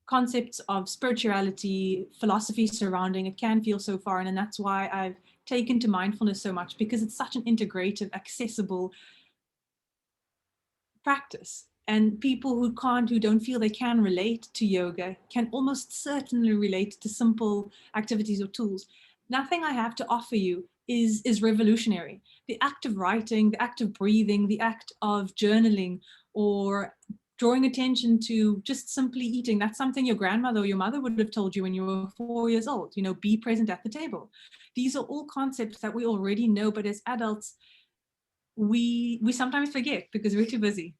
Concepts of spirituality, philosophy surrounding it can feel so foreign, and that's why I've taken to mindfulness so much, because it's such an integrative, accessible practice. And people who don't feel they can relate to yoga can almost certainly relate to simple activities or tools. Nothing I have to offer you is revolutionary. The act of writing, the act of breathing, the act of journaling, or drawing attention to just simply eating, that's something your grandmother or your mother would have told you when you were 4 years old. Be present at the table. These are all concepts that we already know, but as adults, we sometimes forget because we're too busy.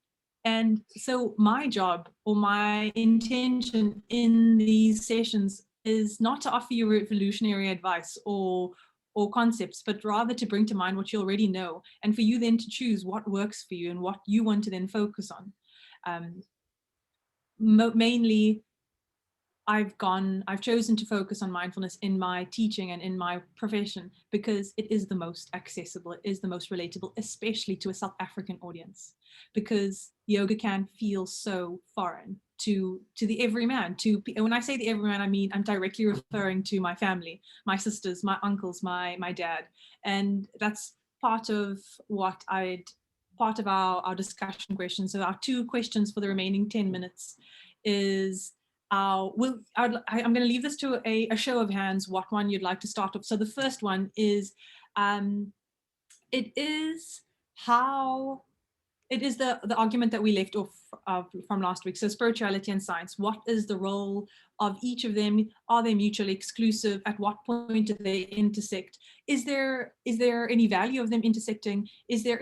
And so my job, or my intention in these sessions, is not to offer you revolutionary advice or concepts, but rather to bring to mind what you already know, and for you then to choose what works for you and what you want to then focus on. Mainly, I've chosen to focus on mindfulness in my teaching and in my profession because it is the most accessible, it is the most relatable, especially to a South African audience, because yoga can feel so foreign to the everyman. When I say the everyman, I mean I'm directly referring to my family, my sisters, my uncles, my dad, and that's part of our discussion questions. So our 2 questions for the remaining 10 minutes is, I'm going to leave this to a show of hands, what one you'd like to start off. So the first one is, it is the argument that we left off from last week. So spirituality and science, what is the role of each of them? Are they mutually exclusive? At what point do they intersect? Is there any value of them intersecting? Is there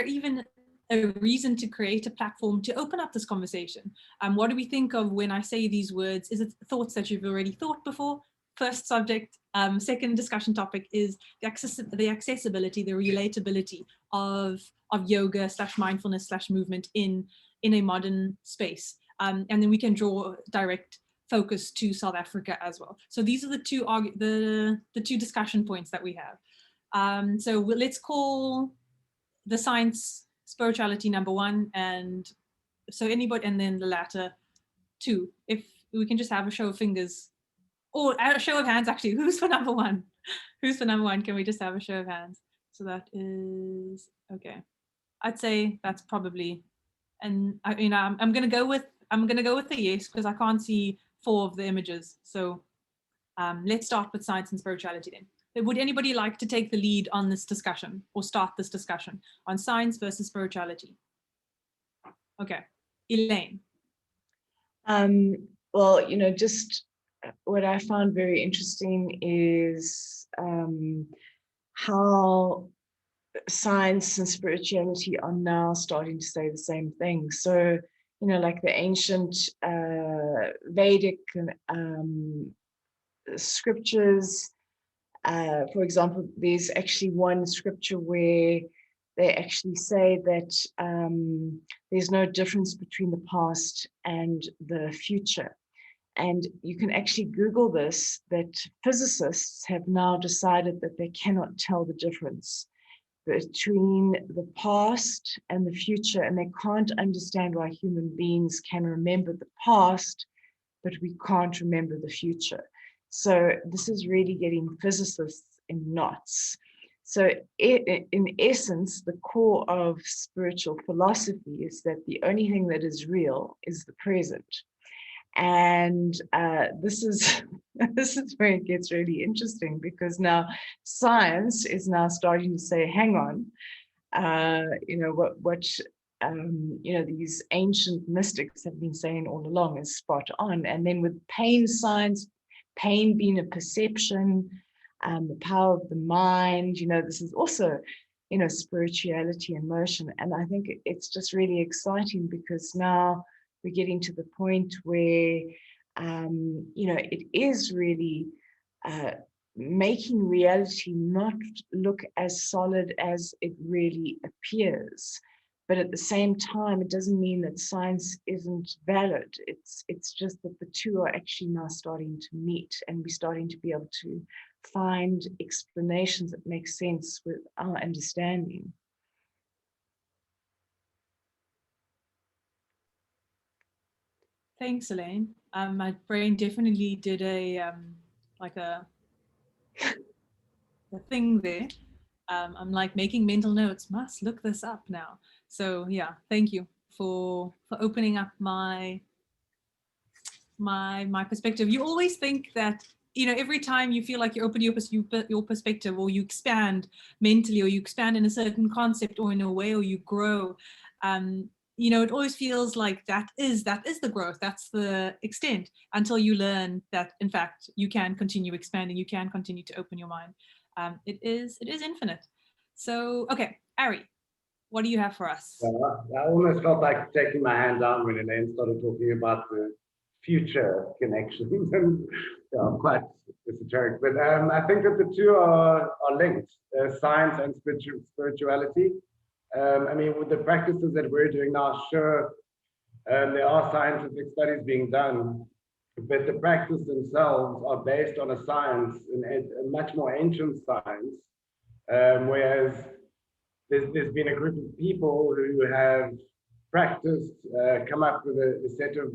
even a reason to create a platform to open up this conversation? What do we think of when I say these words? Is it thoughts that you've already thought before? first subject. Second discussion topic is the accessibility, the relatability of yoga / mindfulness / movement in a modern space. And then we can draw direct focus to South Africa as well. So these are the two discussion points that we have. So let's call the science spirituality number 1, and so anybody, and then the latter 2. If we can just have a show of fingers, or a show of hands actually, who's for number 1? Who's for number 1? Can we just have a show of hands? So that is okay. I'd say that's probably, and I'm gonna go with the yes, because I can't see 4 of the images. So let's start with science and spirituality then. Would anybody like to take the lead on this discussion, or start this discussion on science versus spirituality? Okay, Elaine. Well, just what I found very interesting is how science and spirituality are now starting to say the same thing. So, like the ancient Vedic scriptures, for example, there's actually one scripture where they actually say that there's no difference between the past and the future. And you can actually Google this, that physicists have now decided that they cannot tell the difference between the past and the future, and they can't understand why human beings can remember the past, but we can't remember the future. So this is really getting physicists in knots. So in essence, the core of spiritual philosophy is that the only thing that is real is the present. And this is where it gets really interesting, because now science is now starting to say, hang on, what these ancient mystics have been saying all along is spot on. And then with pain science, pain being a perception, the power of the mind, this is also, spirituality in motion. And I think it's just really exciting, because now we're getting to the point where, it is really making reality not look as solid as it really appears. But at the same time, it doesn't mean that science isn't valid. It's just that the two are actually now starting to meet, and we're starting to be able to find explanations that make sense with our understanding. Thanks, Elaine. My brain definitely did a thing there. I'm like making mental notes. Must look this up now. So yeah, thank you for opening up my perspective. You always think that, every time you feel like you open your perspective, or you expand mentally, or you expand in a certain concept or in a way, or you grow, it always feels like that is the growth, that's the extent, until you learn that in fact you can continue expanding, you can continue to open your mind. It is infinite. So okay, Ari, what do you have for us? I almost felt like taking my hand down when Elaine started talking about the future connections, and I'm quite esoteric, but I think that the two are linked, science and spirituality. With the practices that we're doing now, sure, there are scientific studies being done, but the practices themselves are based on a science, a much more ancient science, whereas there's been a group of people who have practiced, come up with a set of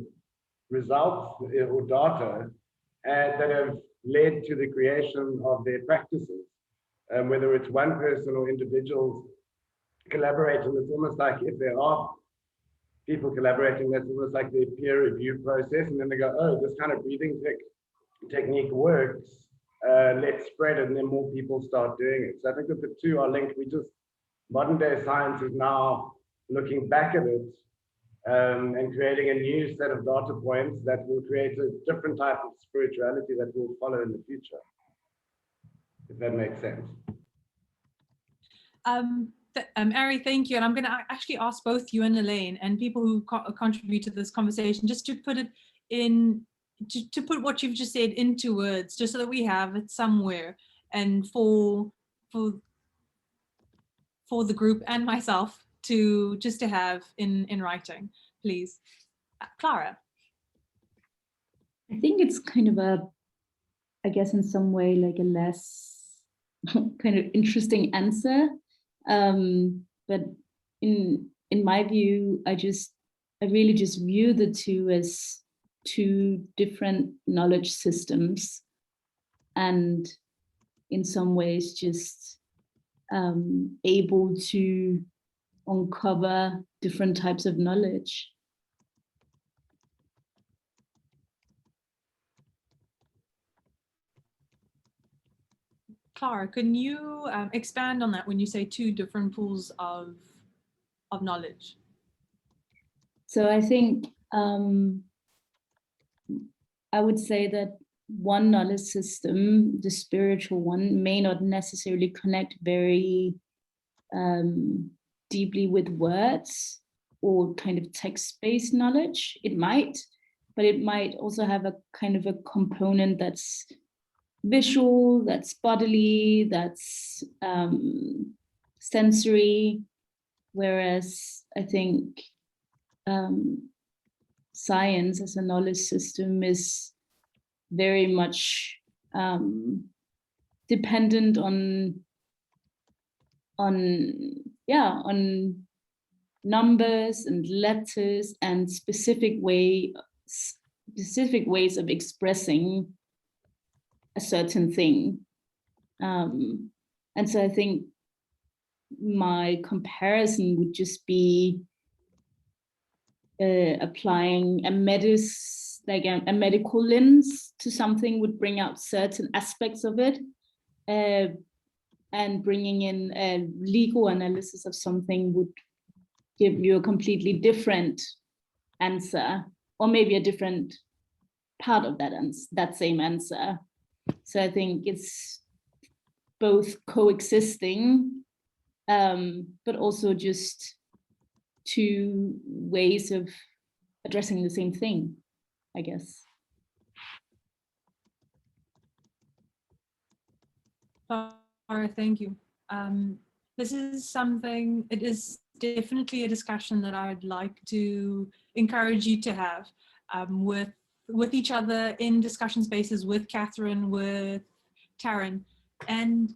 results or data, and that have led to the creation of their practices. Whether it's one person or individuals collaborating, it's almost like if there are people collaborating, that's almost like their peer review process, and then they go, oh, this kind of breathing technique works, let's spread it, and then more people start doing it. So I think that the two are linked. Modern day science is now looking back at it, and creating a new set of data points that will create a different type of spirituality that will follow in the future, if that makes sense. Ari, thank you. And I'm going to actually ask both you and Elaine and people who contribute to this conversation, just to put it in to put what you've just said into words, just so that we have it somewhere, and for the group and myself to have in writing, please. Clara. I think it's kind of I guess in some way like a less kind of interesting answer. But in my view, I really just view the two as two different knowledge systems, and in some ways just able to uncover different types of knowledge. Clara, can you expand on that when you say two different pools of knowledge? So I think I would say that one knowledge system, the spiritual one, may not necessarily connect very deeply with words or kind of text-based knowledge. It might, but it might also have a kind of a component that's visual, that's bodily, that's sensory. Whereas I think science as a knowledge system is very much dependent on numbers and letters and specific ways of expressing a certain thing. And so I think my comparison would just be applying a medical lens to something would bring out certain aspects of it, and bringing in a legal analysis of something would give you a completely different answer, or maybe a different part of that same answer. So I think it's both coexisting, but also just two ways of addressing the same thing, I guess. Laura, thank you. This is something, it is definitely a discussion that I would like to encourage you to have with each other in discussion spaces, with Catherine, with Taryn. And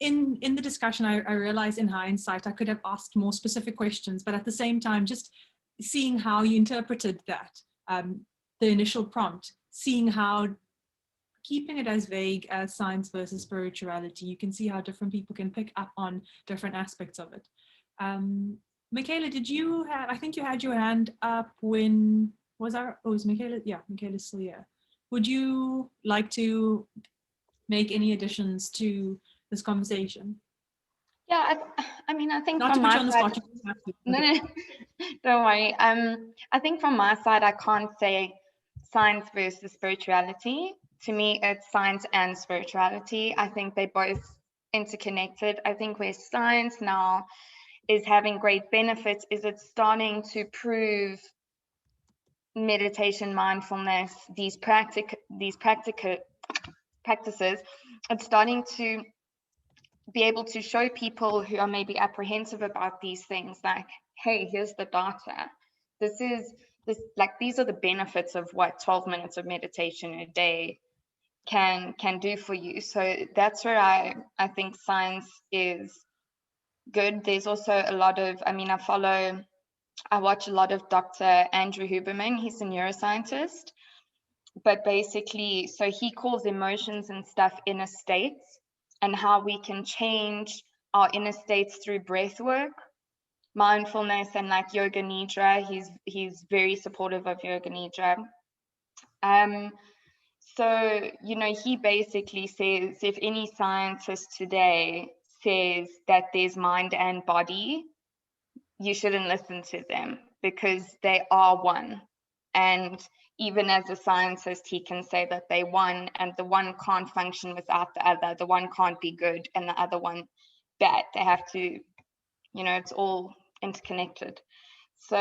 in the discussion, I realized in hindsight, I could have asked more specific questions, but at the same time, just seeing how you interpreted that, the initial prompt, seeing how, keeping it as vague as science versus spirituality, you can see how different people can pick up on different aspects of it. Michaela, did you have, I think you had your hand up when, was Michaela? Yeah, Michaela's still here. Would you like to make any additions to this conversation? Yeah, I mean, I think not from to put you my on the side, spot. no, don't worry. I think from my side, I can't say science versus spirituality. To me, it's science and spirituality. I think they're both interconnected. I think where science now is having great benefits is it's starting to prove meditation, mindfulness, these practical practices. It's starting to be able to show people who are maybe apprehensive about these things, like, hey, here's the data. These are the benefits of what 12 minutes of meditation a day can do for you. So that's where I think science is good. There's also a lot of, I watch a lot of Dr. Andrew Huberman. He's a neuroscientist, but basically, so he calls emotions and stuff inner states, and how we can change our inner states through breath work, mindfulness, and like yoga nidra. He's very supportive of yoga nidra. So, he basically says if any scientist today says that there's mind and body, you shouldn't listen to them, because they are one. And even as a scientist, he can say that they one, and the one can't function without the other. The one can't be good and the other one bad. They have to, it's all interconnected. So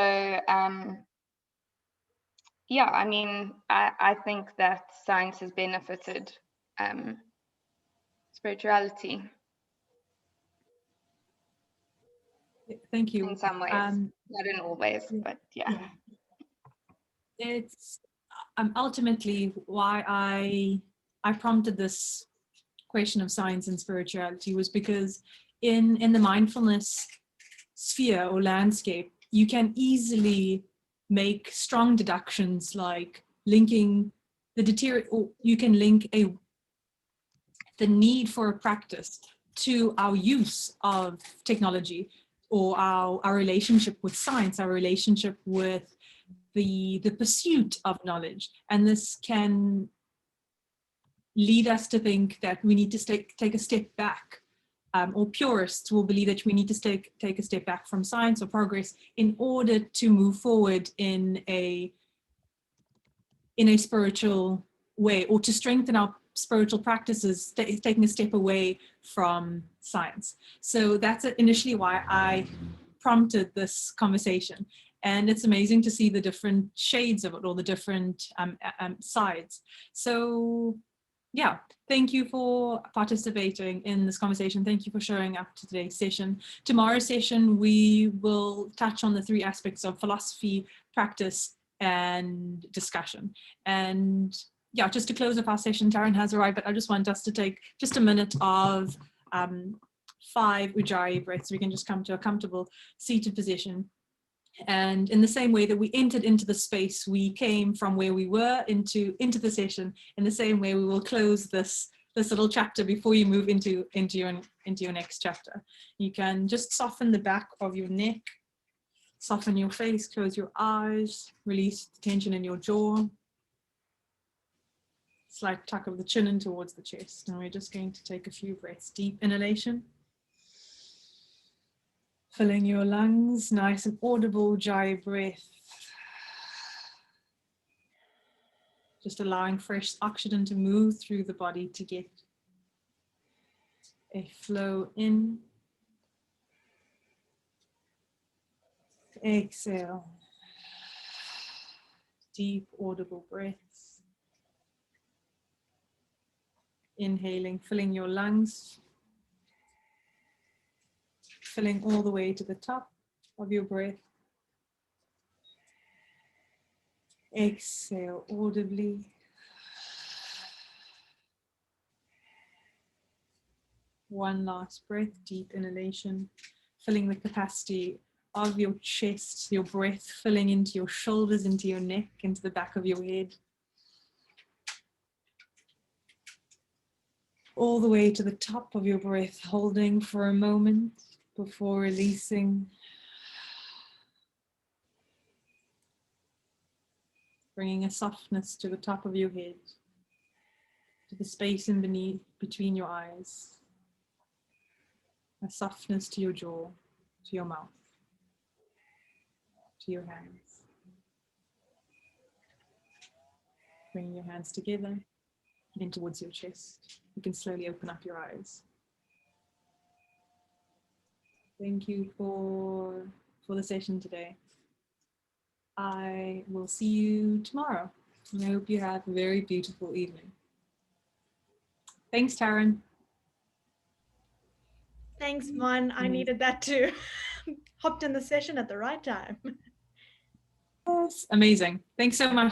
yeah, I mean, I think that science has benefited spirituality Thank you. in some ways, not in all ways, but yeah. It's ultimately why I prompted this question of science and spirituality was because in the mindfulness sphere or landscape, you can easily make strong deductions like linking or you can link the need for a practice to our use of technology or our relationship with science, our relationship with the pursuit of knowledge. And this can lead us to think that we need to take a step back, or purists will believe that we need to take a step back from science or progress in order to move forward in a spiritual way, or to strengthen our spiritual practices, taking a step away from science. So that's initially why I prompted this conversation. And it's amazing to see the different shades of it, or the different sides. So yeah, thank you for participating in this conversation. Thank you for showing up to today's session. Tomorrow's session, we will touch on the 3 aspects of philosophy, practice, and discussion. And yeah, just to close off our session, Taryn has arrived, but I just want us to take just a minute of 5 Ujjayi breaths. We can just come to a comfortable seated position. And in the same way that we entered into the space, we came from where we were into the session. In the same way, we will close this little chapter before you move into your next chapter. You can just soften the back of your neck, soften your face, close your eyes, release the tension in your jaw. Slight tuck of the chin in towards the chest. And we're just going to take a few breaths. Deep inhalation. Filling your lungs, nice and audible Ujjayi breath. Just allowing fresh oxygen to move through the body to get a flow in. Exhale. Deep audible breaths. Inhaling, filling your lungs. Filling all the way to the top of your breath. Exhale audibly. One last breath, deep inhalation, filling the capacity of your chest, your breath filling into your shoulders, into your neck, into the back of your head. All the way to the top of your breath, holding for a moment before releasing. Bringing a softness to the top of your head, to the space in between your eyes. A softness to your jaw, to your mouth, to your hands. Bring your hands together in towards your chest. You can slowly open up your eyes. Thank you for the session today. I will see you tomorrow. And I hope you have a very beautiful evening. Thanks, Taryn. Thanks, Mon. I needed that too. Hopped in the session at the right time. Yes, amazing. Thanks so much.